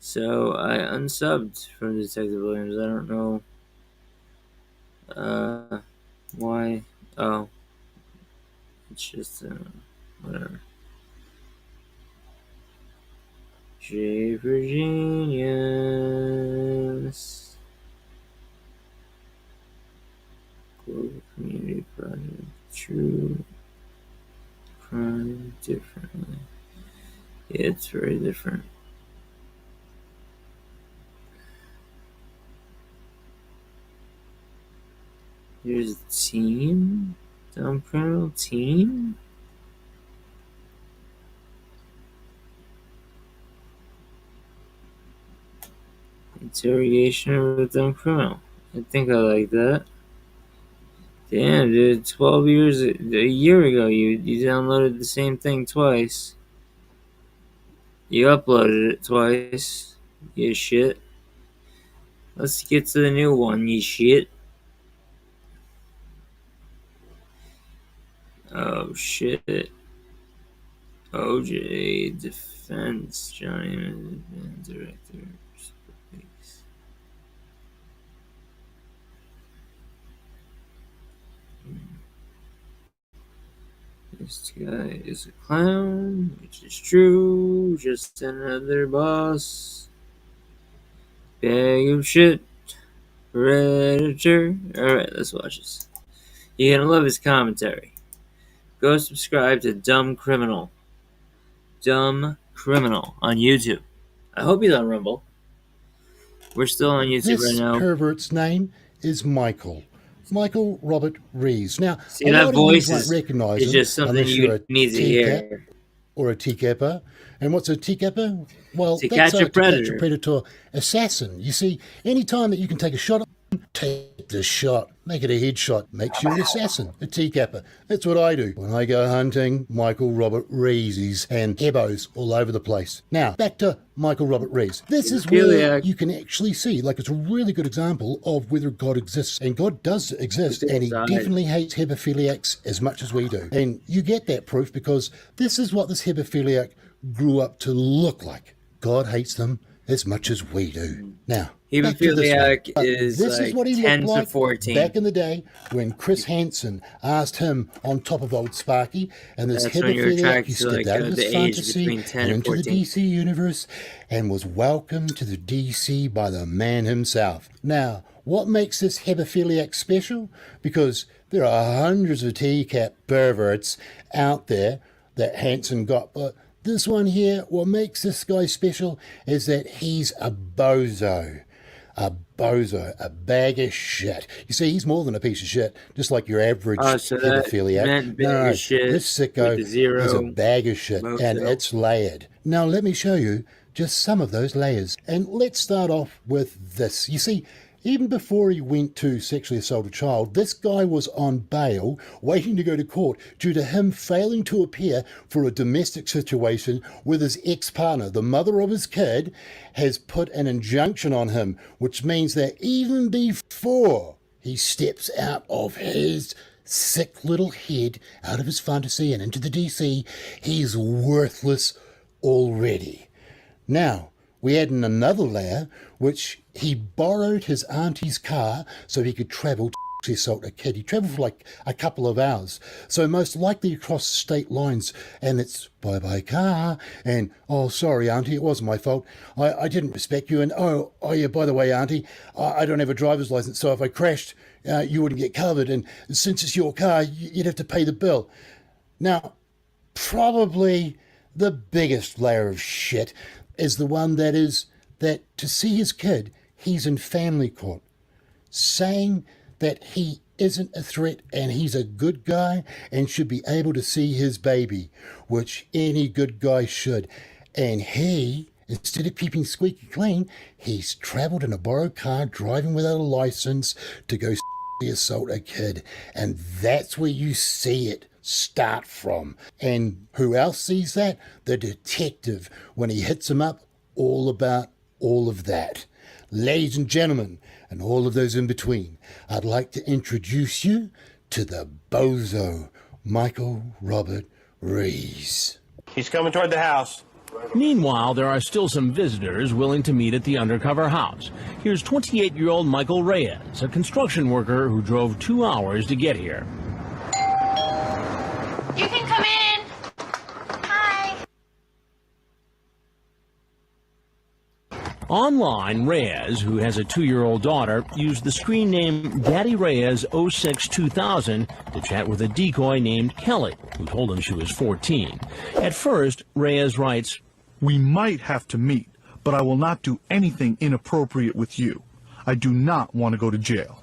Speaker 2: So I unsubbed from Detective Williams. I don't know why. Oh, it's just whatever. J. Virginia. It's very different. Here's a team. Dumb criminal team. Interrogation of a dumb criminal. I think I like that. Damn, dude, 12 years, a year ago, you downloaded the same thing twice. You uploaded it twice. You shit. Let's get to the new one, you shit. Oh, shit. OJ Defense, Johnny, Director. This guy is a clown, which is true. Just another boss. Bag of shit. Predator. Alright, let's watch this. You're gonna love his commentary. Go subscribe to Dumb Criminal. Dumb Criminal on YouTube. I hope he's on Rumble. We're still on YouTube right now.
Speaker 6: This pervert's name is Michael Robert Rees. Now,
Speaker 2: See,
Speaker 6: a
Speaker 2: that
Speaker 6: lot
Speaker 2: voice
Speaker 6: of you won't recognize
Speaker 2: is
Speaker 6: him
Speaker 2: just something
Speaker 6: unless you're
Speaker 2: you
Speaker 6: a
Speaker 2: need to
Speaker 6: teacup
Speaker 2: hear.
Speaker 6: or a teakapper. And what's a teakapper? Well,
Speaker 2: To
Speaker 6: that's
Speaker 2: catch a
Speaker 6: to
Speaker 2: predator.
Speaker 6: catch a predator assassin. You see, any time that you can take a shot, take the shot. Make it a headshot. Makes you an assassin, a teakapper. That's what I do when I go hunting. Michael Robert Rees and hebos all over the place. Now, back to Michael Robert Rees. This is where
Speaker 2: Hephiliac.
Speaker 6: you can actually see, like, it's a really good example of whether God exists. And God does exist, and he
Speaker 2: died.
Speaker 6: definitely hates hebephiliacs as much as we do. And you get that proof because this is what this hebephiliac grew up to look like. God hates them as much as we do. Now, back to this one.
Speaker 2: Hephiliac
Speaker 6: But
Speaker 2: is
Speaker 6: this
Speaker 2: like
Speaker 6: is what he
Speaker 2: 10
Speaker 6: looked
Speaker 2: to
Speaker 6: like
Speaker 2: 14.
Speaker 6: back in the day when Chris Hansen asked him on top of old Sparky, and this
Speaker 2: That's when you're
Speaker 6: hebephiliac,
Speaker 2: attracted
Speaker 6: he
Speaker 2: to, like,
Speaker 6: stepped out of
Speaker 2: the
Speaker 6: his
Speaker 2: age
Speaker 6: fantasy
Speaker 2: between 10
Speaker 6: and
Speaker 2: and
Speaker 6: into the
Speaker 2: 14.
Speaker 6: DC universe and was welcomed to the DC by the man himself. Now, what makes this hebephiliac special? Because there are hundreds of teacup perverts out there that Hansen got, but this one here, what makes this guy special is that he's a bozo. A bozo, a bag of shit. You see, he's more than a piece of shit, just like your average
Speaker 2: So that
Speaker 6: hebephiliac.
Speaker 2: meant bag of shit
Speaker 6: this sicko
Speaker 2: with the zero
Speaker 6: is a bag of shit,
Speaker 2: bozo.
Speaker 6: and it's layered. Now, let me show you just some of those layers. And let's start off with this. You see, even before he went to sexually assault a child, this guy was on bail, waiting to go to court due to him failing to appear for a domestic situation with his ex-partner. The mother of his kid has put an injunction on him, which means that even before he steps out of his sick little head, out of his fantasy and into the DC, he's worthless already. Now, we add in another layer, which he borrowed his auntie's car so he could travel to assault a kid. He travelled for like a couple of hours, so most likely across state lines, and it's bye-bye car, and oh, sorry, auntie, it wasn't my fault. I didn't respect you, and oh yeah, by the way, auntie, I don't have a driver's license, so if I crashed, you wouldn't get covered, and since it's your car, you'd have to pay the bill. Now, probably the biggest layer of shit is the one that is that to see his kid, he's in family court, saying that he isn't a threat and he's a good guy and should be able to see his baby, which any good guy should. And he, instead of keeping squeaky clean, he's travelled in a borrowed car, driving without a license to go assault a kid. And that's where you see it start from. And who else sees that? The detective, when he hits him up all about all of that. Ladies and gentlemen, and all of those in between, I'd like to introduce you to the bozo, Michael Robert Rees.
Speaker 7: He's coming toward the house.
Speaker 8: Meanwhile, there are still some visitors willing to meet at the undercover house. Here's 28-year-old Michael Reyes, a construction worker who drove 2 hours to get here.
Speaker 9: You can come in. Hi.
Speaker 8: Online, Reyes, who has a 2-year-old daughter, used the screen name Daddy Reyes 06 2000 to chat with a decoy named Kelly, who told him she was 14. At first, Reyes writes,
Speaker 7: We might have to meet, but I will not do anything inappropriate with you. I do not want to go to jail.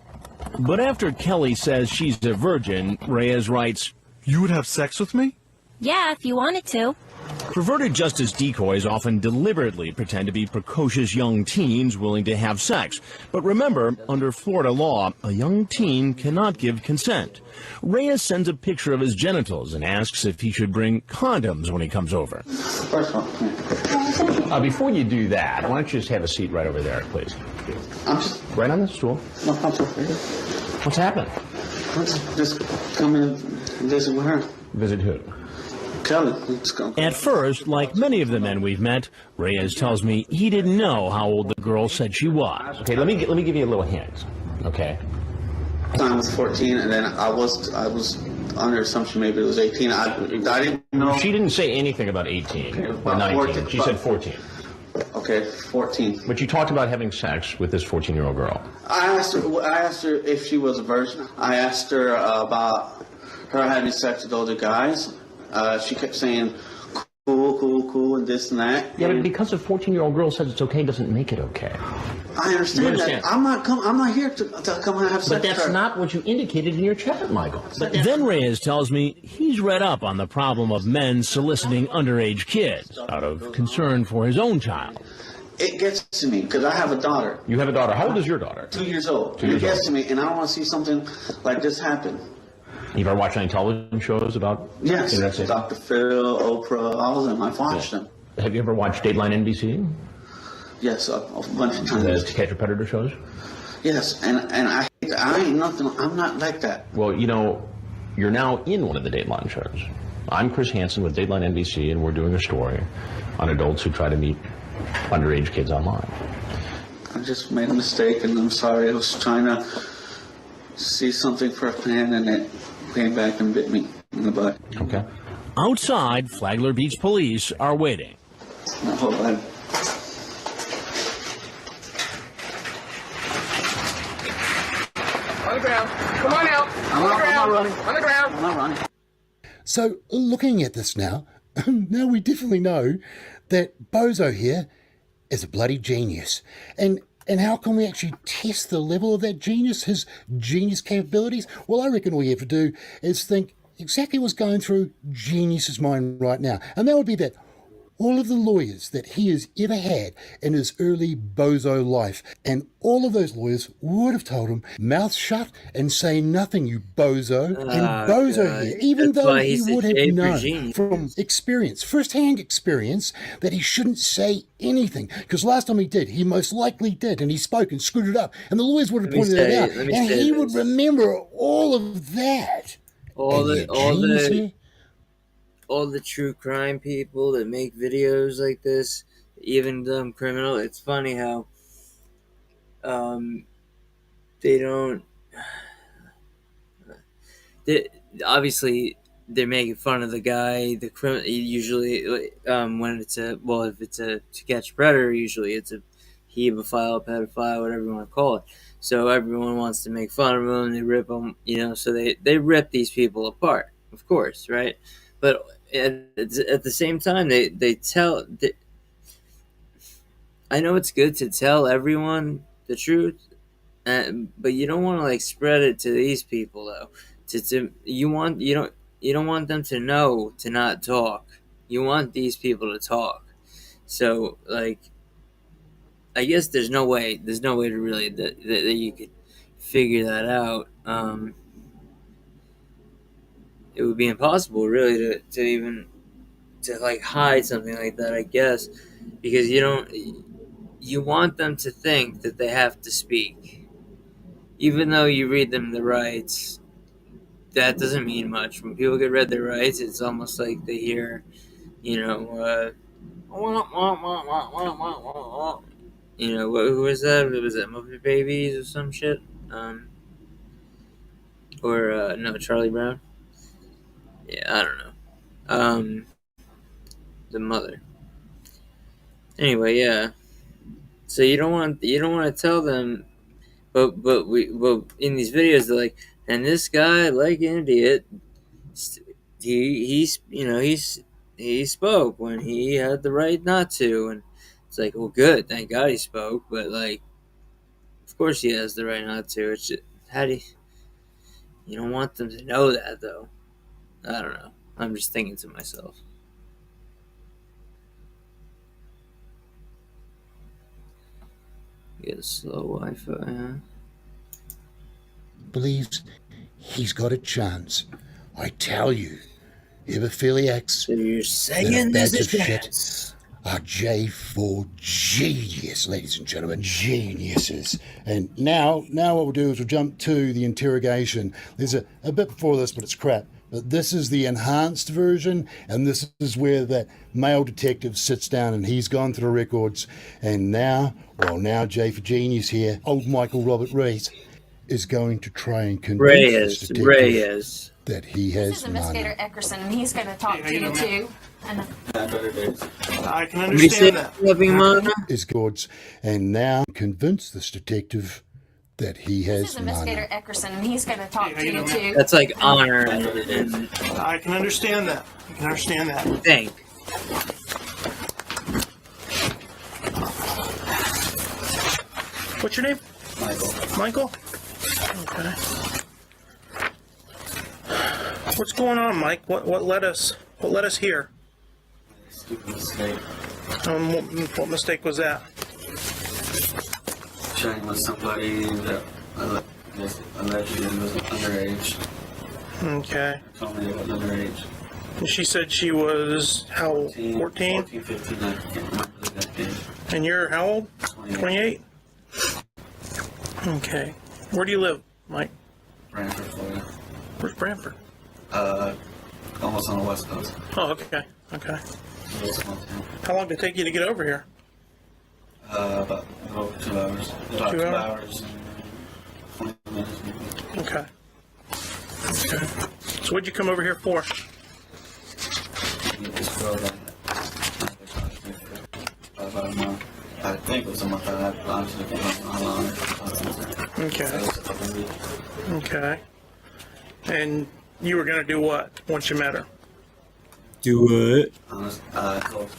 Speaker 8: But after Kelly says she's a virgin, Reyes writes,
Speaker 7: You would have sex with me?
Speaker 9: Yeah, if you wanted to.
Speaker 8: perverted justice decoys often deliberately pretend to be precocious young teens willing to have sex. But remember, under Florida law, a young teen cannot give consent. Reyes sends a picture of his genitals and asks if he should bring condoms when he comes over. Before you do that, why don't you just have a seat right over there, please?
Speaker 10: I'm just
Speaker 8: Right on the stool.
Speaker 10: no comfortable here.
Speaker 8: What's happened?
Speaker 10: I'm just coming to visit with her.
Speaker 8: Visit who?
Speaker 10: Kelly. Let's go.
Speaker 8: At first, like many of the men we've met, Reyes tells me he didn't know how old the girl said she was. Okay, let me give you a little hint. Okay.
Speaker 10: I was 14, and then I was under assumption maybe it was 18. I didn't know.
Speaker 8: She didn't say anything about 18 or
Speaker 10: about
Speaker 8: 19.
Speaker 10: 14,
Speaker 8: She said 14.
Speaker 10: Okay, 14.
Speaker 8: But you talked about having sex with this 14-year-old girl.
Speaker 10: I asked her if she was a virgin. I asked her about her having sex with older guys. She kept saying, cool, and this and that.
Speaker 8: Yeah, but because a 14-year-old girl says it's okay doesn't make it okay.
Speaker 10: I understand that. I'm not here to come and have sex
Speaker 8: But that's
Speaker 10: with her.
Speaker 8: not what you indicated in your chat, Michael. Then Reyes tells me he's read up on the problem of men soliciting underage kids out of concern for his own child.
Speaker 10: It gets to me because I have a daughter.
Speaker 8: You have a daughter. How old is your daughter?
Speaker 10: 2 years old.
Speaker 8: 2 years
Speaker 10: It gets
Speaker 8: old.
Speaker 10: to me, and I don't want to see something like this happen.
Speaker 8: You've ever watched any television shows about
Speaker 10: Yes,
Speaker 8: internet sex?
Speaker 10: Dr. Phil, Oprah, all of them. I've watched them.
Speaker 8: Have you ever watched Dateline NBC?
Speaker 10: Yes, a bunch of
Speaker 8: The
Speaker 10: times.
Speaker 8: To Catch a Predator shows?
Speaker 10: Yes, and I ain't nothing. I'm not like that.
Speaker 8: Well, you know, you're now in one of the Dateline shows. I'm Chris Hansen with Dateline NBC, and we're doing a story on adults who try to meet underage kids online.
Speaker 10: I just made a mistake, and I'm sorry. I was trying to see something firsthand, and it came back and bit me in the butt.
Speaker 8: Okay. Outside, Flagler Beach police are waiting.
Speaker 10: Now, hold on.
Speaker 11: On the ground. Come on out.
Speaker 10: I'm not running.
Speaker 11: On the ground.
Speaker 10: I'm not running.
Speaker 6: So, looking at this now, now we definitely know that Bozo here is a bloody genius. And how can we actually test the level of that genius, his genius capabilities? Well, I reckon all you have to do is think exactly what's going through Genius's mind right now. And that would be that all of the lawyers that he has ever had in his early Bozo life, and all of those lawyers would have told him, mouth shut and say nothing, you Bozo. And Bozo
Speaker 2: God.
Speaker 6: here, even
Speaker 2: That's
Speaker 6: though
Speaker 2: why
Speaker 6: he
Speaker 2: he's
Speaker 6: would
Speaker 2: a
Speaker 6: have
Speaker 2: shape
Speaker 6: known
Speaker 2: regime.
Speaker 6: from experience, first-hand experience, that he shouldn't say anything. Because last time he did, he most likely did, and he spoke and screwed it up, and the lawyers would have
Speaker 2: Let me
Speaker 6: pointed it
Speaker 2: say-
Speaker 6: out,
Speaker 2: let me
Speaker 6: and
Speaker 2: say
Speaker 6: he
Speaker 2: this.
Speaker 6: would remember all of that.
Speaker 2: All
Speaker 6: And
Speaker 2: the
Speaker 6: yet
Speaker 2: all
Speaker 6: Genius
Speaker 2: the
Speaker 6: here,
Speaker 2: all the true crime people that make videos like this, even dumb criminal. It's funny how they don't. They, obviously, they're making fun of the guy, the criminal. Usually, when it's if it's a To Catch a Predator, usually it's a hebephile, pedophile, whatever you want to call it. So everyone wants to make fun of them. They rip them, So they rip these people apart, of course, right? But at the same time, they tell. I know it's good to tell everyone the truth, but you don't want to spread it to these people though. You don't want them to know to not talk. You want these people to talk. So I guess there's no way to really that you could figure that out. It would be impossible really to even hide something like that, I guess, because you want them to think that they have to speak, even though you read them the rights. That doesn't mean much. When people get read their rights, it's almost like they hear, who was that? Was that Muppet Babies or some shit? Or no, Charlie Brown. Yeah, I don't know. The mother. Anyway, yeah. So you don't want to tell them, but in these videos they're like, and this guy, like an idiot, he's he spoke when he had the right not to, and it's like, well, good, thank God he spoke, but like, of course he has the right not to. It's just, how do you don't want them to know that though? I don't know. I'm just thinking to myself. Get slow Wi-Fi, huh?
Speaker 6: Believes he's got a chance. I tell you, hemophiliacs
Speaker 2: So you're saying
Speaker 6: that
Speaker 2: this
Speaker 6: are
Speaker 2: is
Speaker 6: bags of shit
Speaker 2: shit.
Speaker 6: are J4 genius, ladies and gentlemen, geniuses. And now what we'll do is we'll jump to the interrogation. There's a bit before this, but it's crap. But this is the enhanced version, and this is where that male detective sits down and he's gone through the records. And now J for Genius here, old Michael Robert Rees, is going to try and convince this detective
Speaker 2: Reyes.
Speaker 6: that he
Speaker 9: This
Speaker 6: has
Speaker 9: is Investigator
Speaker 6: money.
Speaker 9: Eckerson, and he's going to talk to you too. And
Speaker 11: I can
Speaker 2: We say
Speaker 11: understand that.
Speaker 2: loving Mana.
Speaker 6: Is God's, and now convince this detective that he
Speaker 9: this
Speaker 6: has
Speaker 9: is Investigator
Speaker 6: money.
Speaker 9: Eckerson, and he's going to talk to you too.
Speaker 2: That's like honor and
Speaker 11: I can understand that. I can understand that.
Speaker 2: thank.
Speaker 11: What's your name? Michael? Okay. What's going on, Mike? What led us here?
Speaker 10: Stupid mistake.
Speaker 11: What mistake was that?
Speaker 10: Sharing with somebody that allegedly was underage.
Speaker 11: Okay.
Speaker 10: Told me they was underage.
Speaker 11: And she said she was how old? 14?
Speaker 10: 14, 15, I can't remember the exact age.
Speaker 11: And you're how old? 28? Okay. Where do you live, Mike?
Speaker 10: Brantford, Florida.
Speaker 11: Where's Brantford?
Speaker 10: Almost on the west coast.
Speaker 11: Oh, okay. Okay.
Speaker 10: A little small town.
Speaker 11: How long did it take you to get over here?
Speaker 10: About over 2 hours. About
Speaker 11: 2
Speaker 10: 2
Speaker 11: hours?
Speaker 10: hours and 20 minutes maybe.
Speaker 11: Okay. Okay. So what'd you come over here for?
Speaker 10: This girl that about a month. I think it was a month. I honestly can't remember how long.
Speaker 11: Okay.
Speaker 10: It was a couple of weeks.
Speaker 11: Okay. And you were gonna do what once you met her?
Speaker 2: Do it.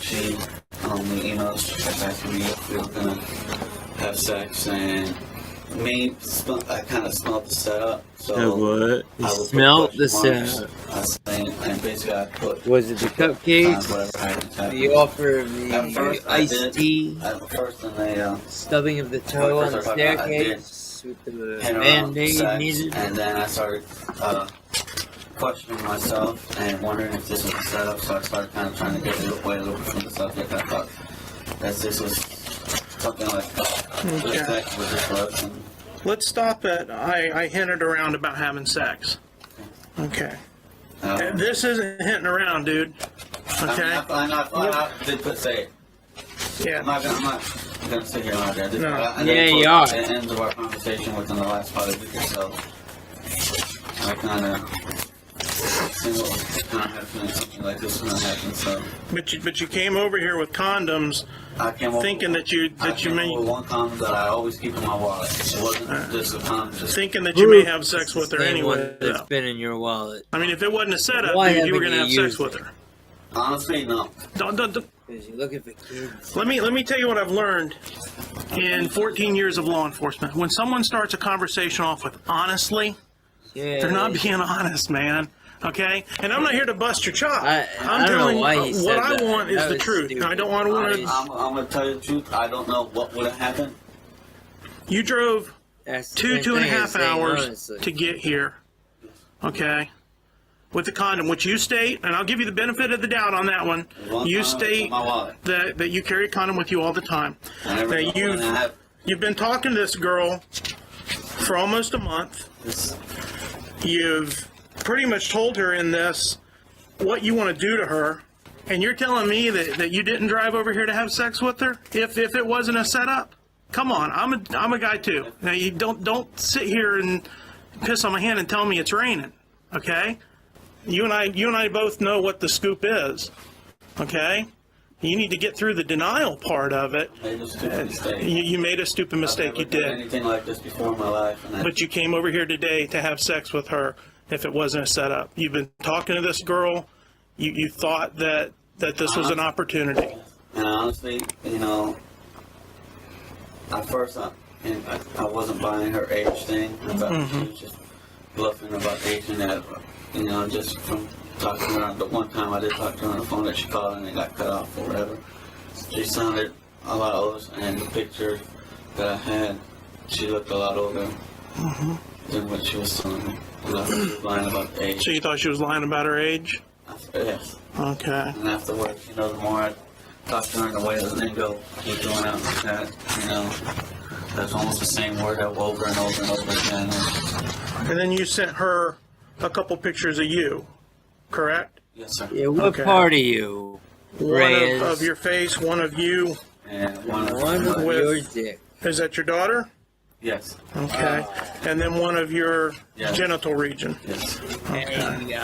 Speaker 10: She on the emails she asking me if we were gonna have sex, and I kind of smelled the setup. So
Speaker 2: what? You
Speaker 10: I would put
Speaker 2: smelled the
Speaker 10: question marks,
Speaker 2: setup.
Speaker 10: and basically I put
Speaker 2: Was it the cupcakes?
Speaker 10: whatever happens.
Speaker 2: The offer of
Speaker 10: At
Speaker 2: the
Speaker 10: first I
Speaker 2: iced
Speaker 10: did.
Speaker 2: tea?
Speaker 10: At first, and they
Speaker 2: Stubbing of the toe on the
Speaker 10: First I did.
Speaker 2: staircase with the
Speaker 10: hit her on
Speaker 2: band-aid
Speaker 10: sex,
Speaker 2: needed?
Speaker 10: and then I started questioning myself and wondering if this was a setup. So I started kind of trying to get away a little bit from the subject. I thought that this was something like sex with this was. And
Speaker 11: Let's stop at I hinted around about having sex. Okay. This isn't hinting around, dude. Okay.
Speaker 10: I'm not did put say it.
Speaker 11: Yeah.
Speaker 10: I'm not gonna sit here like that.
Speaker 11: No.
Speaker 2: You are.
Speaker 10: At the end of our conversation within the last 5 weeks or so, I kind of have feeling something like this was gonna happen. So
Speaker 11: But you came over here with condoms,
Speaker 10: I came over,
Speaker 11: thinking that you
Speaker 10: with
Speaker 11: may
Speaker 10: one condom that I always keep in my wallet. It wasn't just a condom. Just
Speaker 11: thinking that you may have sex with her
Speaker 2: Same
Speaker 11: anyway.
Speaker 2: one that's
Speaker 11: though.
Speaker 2: been in your wallet.
Speaker 11: I mean, if it wasn't a setup,
Speaker 2: Why
Speaker 11: dude, you were
Speaker 2: haven't
Speaker 11: gonna have
Speaker 2: you
Speaker 11: sex
Speaker 2: used
Speaker 11: with
Speaker 2: it?
Speaker 11: her.
Speaker 10: honestly, no.
Speaker 11: Don't.
Speaker 2: Because you're looking for kids.
Speaker 11: Let me tell you what I've learned in 14 years of law enforcement. When someone starts a conversation off with honestly,
Speaker 2: Yeah.
Speaker 11: they're not being honest, man. Okay? And I'm not here to bust your chop.
Speaker 2: I
Speaker 11: I'm
Speaker 2: don't know
Speaker 11: telling
Speaker 2: why
Speaker 11: you
Speaker 2: he said
Speaker 11: what I
Speaker 2: that.
Speaker 11: want is
Speaker 2: That
Speaker 11: the
Speaker 2: was
Speaker 11: truth.
Speaker 2: stupid.
Speaker 11: I don't want to.
Speaker 10: I'm gonna tell you the truth. I don't know what would have happened.
Speaker 11: You drove
Speaker 2: That's the
Speaker 11: two
Speaker 2: same
Speaker 11: and a
Speaker 2: thing as
Speaker 11: half
Speaker 2: saying
Speaker 11: hours
Speaker 2: honestly.
Speaker 11: to get here. Okay? With the condom, which you state, and I'll give you the benefit of the doubt on that one.
Speaker 10: One
Speaker 11: You
Speaker 10: condom
Speaker 11: state
Speaker 10: in my wallet.
Speaker 11: that you carry a condom with you all the time.
Speaker 10: Whenever
Speaker 11: Now
Speaker 10: when I have
Speaker 11: you've been talking to this girl for almost a month.
Speaker 10: this,
Speaker 11: You've pretty much told her in this what you want to do to her, and you're telling me that you didn't drive over here to have sex with her if it wasn't a setup. Come on, I'm a guy too. Now you don't sit here and piss on my hand and tell me it's raining. Okay, you and I both know what the scoop is. Okay, you need to get through the denial part of it.
Speaker 10: made a stupid mistake.
Speaker 11: You made a stupid mistake.
Speaker 10: I've
Speaker 11: You
Speaker 10: never done
Speaker 11: did.
Speaker 10: anything like this before in my life, and
Speaker 11: But you came over here today to have sex with her if it wasn't a setup. You've been talking to this girl. You thought that that this was an opportunity.
Speaker 10: And honestly, you know, at first I wasn't buying her age thing. I thought she was just bluffing about age and that, you know, just from talking to her. The one time I did talk to her on the phone that she called and it got cut off or whatever. She sounded a lot older, and the picture that I had, she looked a lot older than what she was telling me. She was lying about the age.
Speaker 11: So you thought she was lying about her age?
Speaker 10: Yes.
Speaker 11: Okay.
Speaker 10: And afterwards, you know, the more I talked to her in the way the lingo keep going out like that, you know, that's almost the same word over and over and over again.
Speaker 11: And then you sent her a couple pictures of you, correct?
Speaker 10: Yes, sir.
Speaker 2: Yeah, what part of you?
Speaker 11: One of your face, one of you.
Speaker 10: And one
Speaker 2: of your dick.
Speaker 11: Is that your daughter?
Speaker 10: Yes.
Speaker 11: Okay. And then one of your genital region.
Speaker 10: Yes.
Speaker 11: Okay.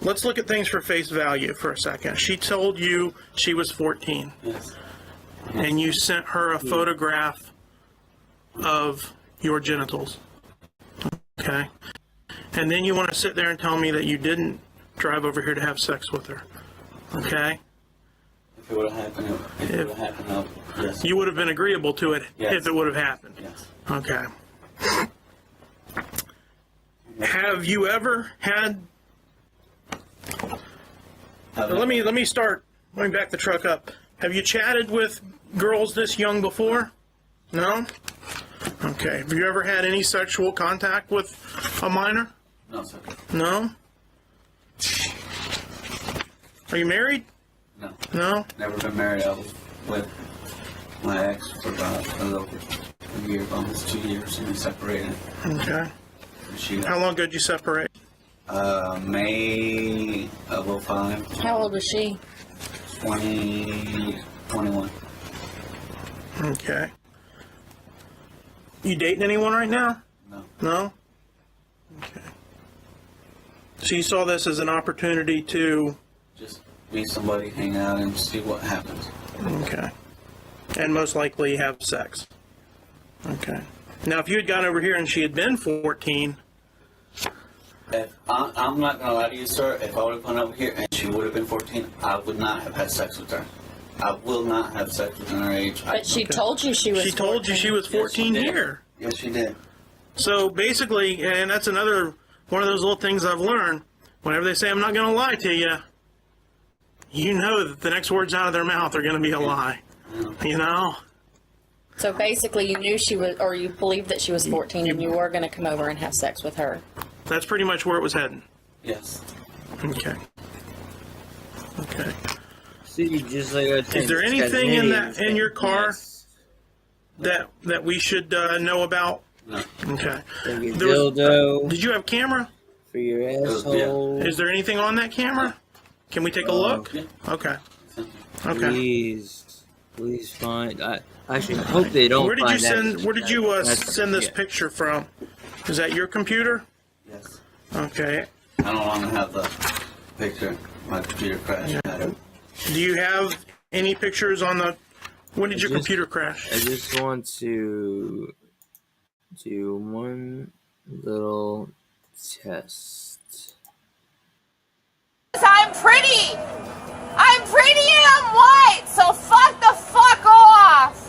Speaker 11: Let's look at things for face value for a second. She told you she was 14.
Speaker 10: Yes.
Speaker 11: And you sent her a photograph of your genitals. Okay. And then you want to sit there and tell me that you didn't drive over here to have sex with her. Okay?
Speaker 10: If it would have happened, yes.
Speaker 11: You would have been agreeable to it if it would have happened.
Speaker 10: Yes.
Speaker 11: Okay. Have you ever had... Let me start. Let me back the truck up. Have you chatted with girls this young before? No? Okay. Have you ever had any sexual contact with a minor?
Speaker 10: No, sir.
Speaker 11: No? Are you married?
Speaker 10: No.
Speaker 11: No?
Speaker 10: Never been married. I was with my ex for about a year, almost 2 years, and we separated.
Speaker 11: Okay. How long ago did you separate?
Speaker 10: May of 2005.
Speaker 9: How old was she?
Speaker 10: 21.
Speaker 11: Okay. You dating anyone right now?
Speaker 10: No.
Speaker 11: No? Okay. So you saw this as an opportunity to...
Speaker 10: Just meet somebody, hang out, and see what happens.
Speaker 11: Okay. And most likely have sex. Okay. Now, if you had gone over here and she had been 14...
Speaker 10: If I'm not going to lie to you, sir, if I would have gone over here and she would have been 14, I would not have had sex with her. I will not have sex with her age.
Speaker 9: But she told you she was 14.
Speaker 11: She told you she was 14 here.
Speaker 10: Yes, she did.
Speaker 11: So basically, and that's another one of those little things I've learned, whenever they say I'm not going to lie to you, you know that the next words out of their mouth are going to be a lie. You know?
Speaker 9: So basically you knew she was, or you believed that she was 14 and you were going to come over and have sex with her.
Speaker 11: That's pretty much where it was heading.
Speaker 10: Yes.
Speaker 11: Okay. Okay.
Speaker 2: See, just like I think.
Speaker 11: Is there anything in your car that we should know about?
Speaker 10: No.
Speaker 11: Okay.
Speaker 2: Dildo.
Speaker 11: Did you have camera?
Speaker 2: For your asshole.
Speaker 11: Is there anything on that camera? Can we take a look?
Speaker 10: Yeah.
Speaker 11: Okay. Okay.
Speaker 2: Please find. I actually hope they don't.
Speaker 11: Where did you
Speaker 2: find
Speaker 11: send?
Speaker 2: that.
Speaker 11: Where did you send this
Speaker 2: Yeah.
Speaker 11: picture from? Is that your computer?
Speaker 10: Yes.
Speaker 11: Okay.
Speaker 10: I don't want to have the picture. My computer crashed.
Speaker 11: Yeah. Do you have any pictures on the... When did your computer crash?
Speaker 2: I just want to do one little test.
Speaker 12: I'm pretty! I'm pretty and I'm white! So fuck the fuck off!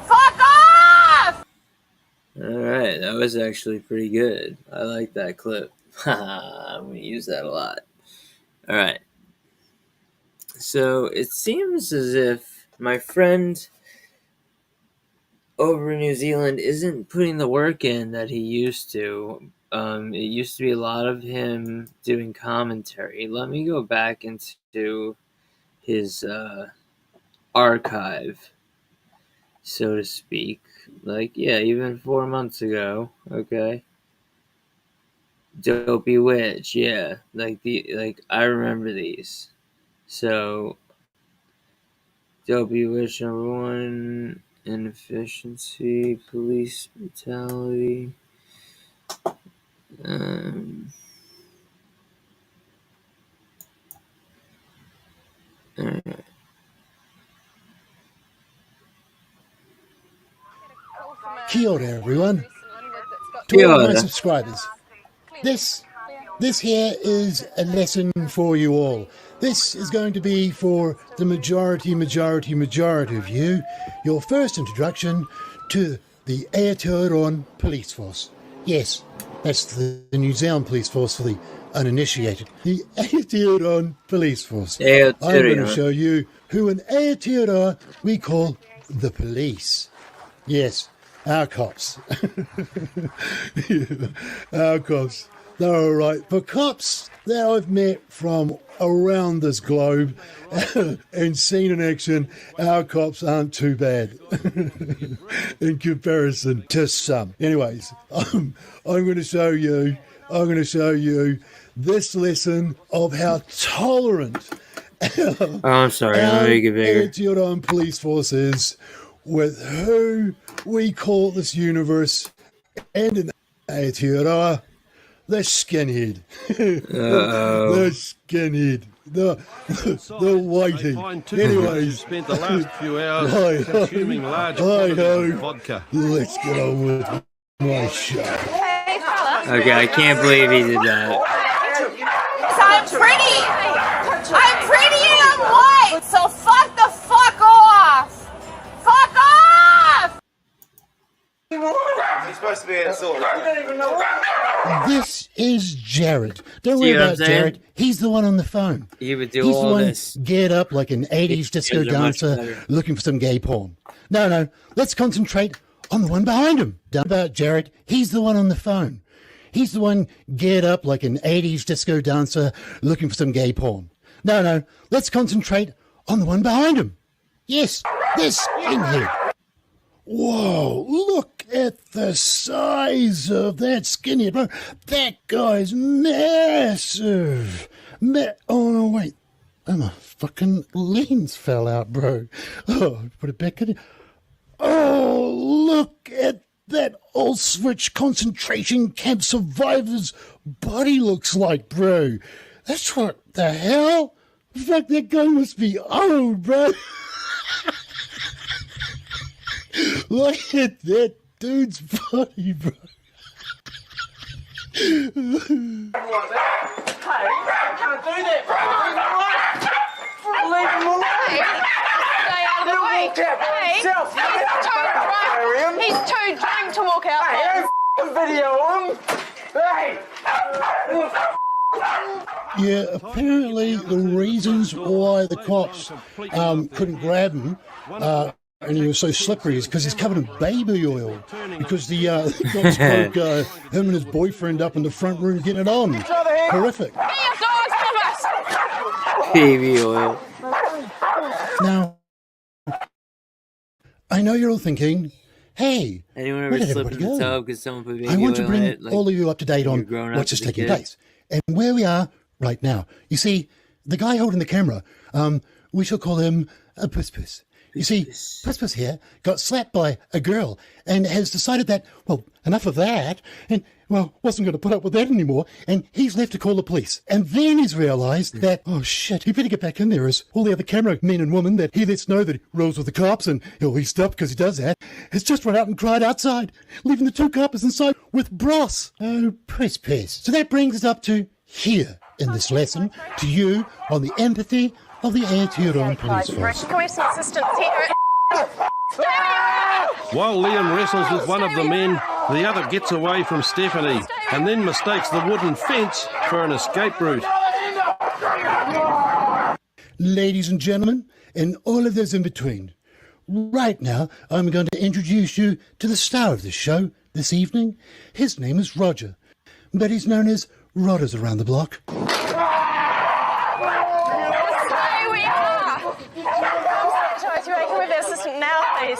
Speaker 12: Fuck off!
Speaker 2: Alright, that was actually pretty good. I like that clip. I'm going to use that a lot. Alright. So, it seems as if my friend over in New Zealand isn't putting the work in that he used to. It used to be a lot of him doing commentary. Let me go back into his archive, so to speak. Like, yeah, even 4 months ago, okay? Dopey Witch, yeah. Like I remember these. So, Dopey Witch #1, inefficiency, police brutality. Alright.
Speaker 6: Kia ora, everyone. To
Speaker 2: Kia
Speaker 6: all my
Speaker 2: ora.
Speaker 6: subscribers, this This here is a lesson for you all. This is going to be for the majority of you. Your first introduction to the Aotearoa Police Force. Yes, that's the New Zealand Police Force for the uninitiated. The Aotearoa Police Force. I'm going to show you who in Aotearoa we call the police. Yes, our cops. Our cops. They're all right. For cops that I've met from around this globe and seen in action, our cops aren't too bad in comparison to some. Anyways, I'm going to show you this lesson of how tolerant
Speaker 2: I'm sorry, I'm going to make it bigger.
Speaker 6: Aotearoa Police Force is with who we call this universe, and in Aotearoa, the skinhead. The skinhead. The whitey. Anyways,
Speaker 13: spent the last few hours consuming large quantities of vodka.
Speaker 6: Let's get on with my show.
Speaker 12: Hey, fella.
Speaker 2: Okay, I can't believe he did that.
Speaker 12: So I'm pretty and I'm white. So fuck the fuck off. Fuck off.
Speaker 14: He's supposed to be in a sword.
Speaker 6: This is Jared. Don't
Speaker 2: See
Speaker 6: worry
Speaker 2: what I'm
Speaker 6: about
Speaker 2: saying?
Speaker 6: Jared. He's the one on the phone.
Speaker 2: He would do
Speaker 6: He's
Speaker 2: all
Speaker 6: the one
Speaker 2: this.
Speaker 6: geared up like an 80s disco
Speaker 2: These are much
Speaker 6: dancer
Speaker 2: better.
Speaker 6: looking for some gay porn. No, let's concentrate on the one behind him. Don't worry about Jared. He's the one on the phone. He's the one geared up like an 80s disco dancer looking for some gay porn. No, let's concentrate on the one behind him. Yes, this in here. Whoa, look at the size of that skinhead, bro. That guy's massive. Oh, no, wait. Oh, my fucking lens fell out, bro. Oh, put it back in. Oh, look at that Auschwitz concentration camp survivor's body looks like, bro. That's what the hell? Fuck, that guy must be old, bro. Look at that dude's body, bro.
Speaker 14: Hey, I can't do that, bro. Leave him alone.
Speaker 12: Stay out of the way. He's too drunk to walk out.
Speaker 14: Hey, video on. Hey.
Speaker 6: Yeah, apparently the reasons why the cops couldn't grab him and he was so slippery is because he's covered in baby oil. Because the cops broke him and his boyfriend up in the front room getting it on. Horrific.
Speaker 2: Baby oil.
Speaker 6: Now, I know you're all thinking, hey,
Speaker 2: Anyone
Speaker 6: where
Speaker 2: ever
Speaker 6: did
Speaker 2: slip
Speaker 6: everybody
Speaker 2: in the
Speaker 6: go?
Speaker 2: tub because someone put baby
Speaker 6: I want to
Speaker 2: oil in
Speaker 6: bring
Speaker 2: it? Like,
Speaker 6: all of you up to date on
Speaker 2: you're growing up
Speaker 6: what's just
Speaker 2: as a
Speaker 6: taking
Speaker 2: kid?
Speaker 6: place and where we are right now. You see, the guy holding the camera, we shall call him a Puss Puss. You see, Puss Puss here got slapped by a girl and has decided that, well, enough of that, and, well, wasn't going to put up with that anymore, and he's left to call the police. And then he's realised that, oh shit, he better get back in there as all the other camera men and women that he lets know that he rolls with the cops and he'll stopped because he does that, has just run out and cried outside, leaving the two coppers inside with Bros. Oh, Puss Puss. So that brings us up to here in this lesson, to you on the empathy of the Aotearoa Police Force.
Speaker 12: Can we have some assistance here?
Speaker 13: While Liam wrestles with one of the men, the other gets away from Stephanie and then mistakes the wooden fence for an escape route.
Speaker 6: Ladies and gentlemen, and all of those in between, right now I'm going to introduce you to the star of the show this evening. His name is Roger, but he's known as Rodders around the block.
Speaker 12: Now, please.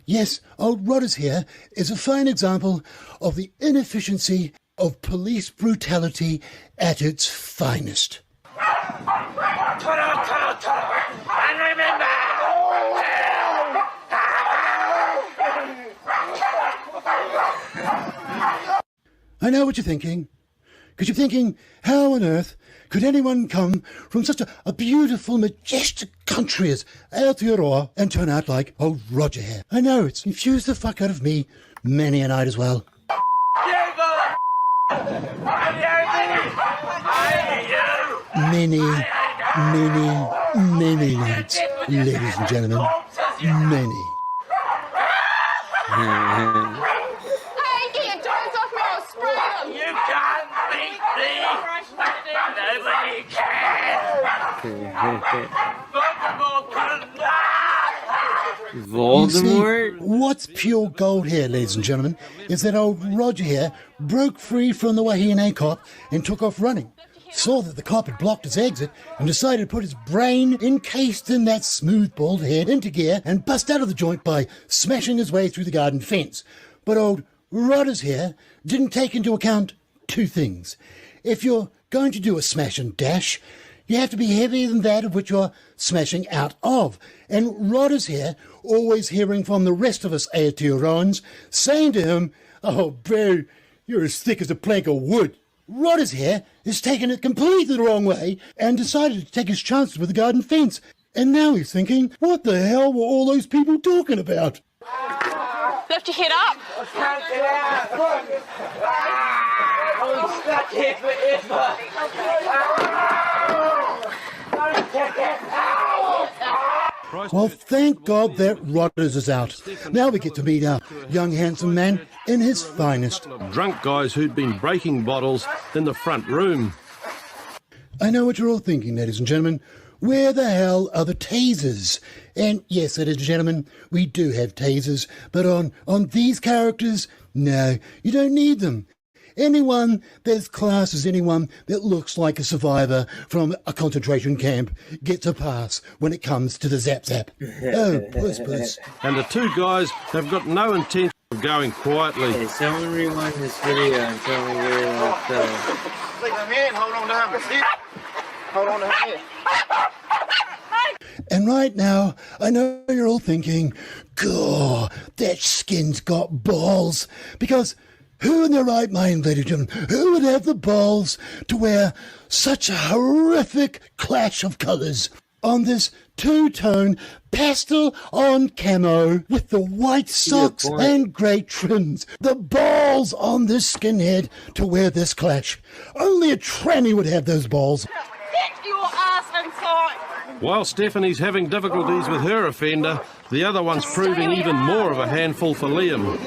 Speaker 6: Yes, old Rodders here is a fine example of the inefficiency of police brutality at its finest.
Speaker 14: And remember,
Speaker 6: I know what you're thinking. Because you're thinking, how on earth could anyone come from such a beautiful, majestic country as Aotearoa and turn out like old Roger here? I know, it's confused the fuck out of me many a night as well. Many nights, ladies and gentlemen. Many.
Speaker 12: Hey, get your toys off me, I'll spray them.
Speaker 14: You can't beat me. Nobody can.
Speaker 2: Voldemort?
Speaker 6: You see, what's pure gold here, ladies and gentlemen, is that old Roger here broke free from the Wahine cop and took off running. Saw that the cop had blocked his exit and decided to put his brain encased in that smooth-bald head into gear and bust out of the joint by smashing his way through the garden fence. But old Rodders here didn't take into account two things. If you're going to do a smash and dash, you have to be heavier than that of which you're smashing out of. And Rodders here, always hearing from the rest of us Aotearoans, saying to him, "Oh, bro, you're as thick as a plank of wood." Rodders here has taken it completely the wrong way and decided to take his chances with the garden fence. And now he's thinking, what the hell were all those people talking about?
Speaker 12: Lift your head up.
Speaker 14: I can't get out. I'm stuck here forever. Don't get out.
Speaker 6: Well, thank God that Rodders is out. Now we get to meet our young handsome man in his finest.
Speaker 13: Drunk guys who'd been breaking bottles in the front room.
Speaker 6: I know what you're all thinking, ladies and gentlemen. Where the hell are the tasers? And yes, ladies and gentlemen, we do have tasers, but on these characters, no, you don't need them. Anyone that's classed as anyone that looks like a survivor from a concentration camp gets a pass when it comes to the zap zap. Oh, puss.
Speaker 13: And the two guys have got no intention of going quietly.
Speaker 2: Hey, someone rewind this video and tell me where that fell.
Speaker 14: Take my hand, hold on down my seat. Hold on to my head.
Speaker 6: And right now, I know you're all thinking, "God, that skin's got balls," because who in their right mind, ladies and gentlemen, who would have the balls to wear such a horrific clash of colours on this two-tone pastel on camo with the white socks and grey trims? The balls on this skinhead to wear this clash. Only a tranny would have those balls.
Speaker 12: Get your ass inside.
Speaker 13: While Stephanie's having difficulties with her offender, the other one's proving even more of a handful for Liam.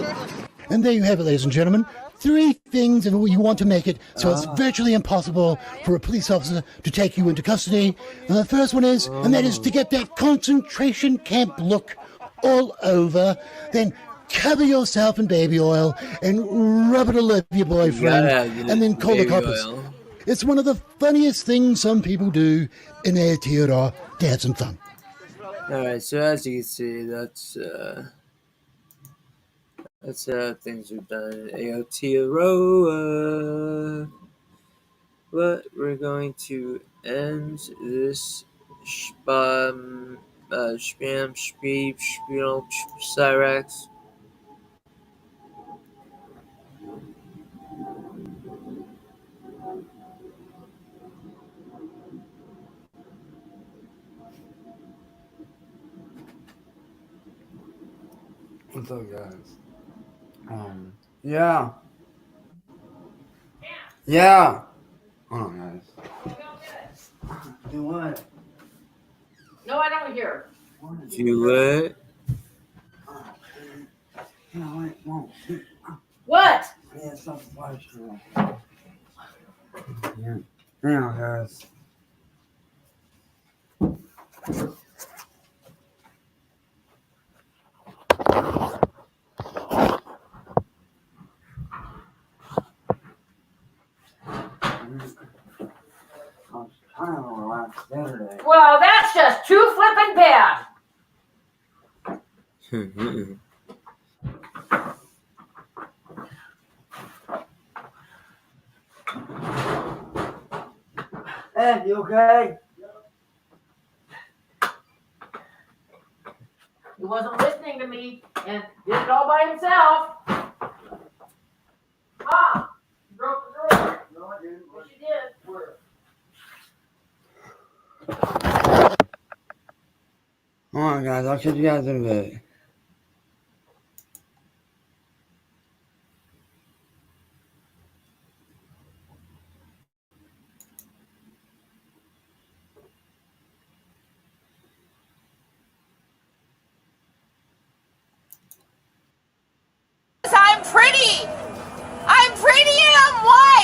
Speaker 6: And there you have it, ladies and gentlemen. 3 things if you want to make it so it's virtually impossible for a police officer to take you into custody. And the first one is, and that is to get that concentration camp look all over, then cover yourself in baby oil and rub it all over your boyfriend, and then call the coppers. It's one of the funniest things some people do in Aotearoa to have some fun.
Speaker 2: Alright, so as you can see, that's things we've done in Aotearoa. But we're going to end this spam, Cyrax.
Speaker 15: What's up, guys? Yeah. Hold on, guys. Do what?
Speaker 12: No, I don't hear.
Speaker 2: Do what?
Speaker 12: What?
Speaker 15: Yeah, something emotional. Yeah. Now, guys. I was trying to relax Saturday.
Speaker 12: Well, that's just too flippin' bad.
Speaker 15: Ed, you okay?
Speaker 12: He wasn't listening to me and did it all by himself. Ah! You broke the door.
Speaker 15: No, I didn't. Alright, guys, I'll catch you guys in a bit.
Speaker 12: I'm pretty! I'm pretty and I'm white!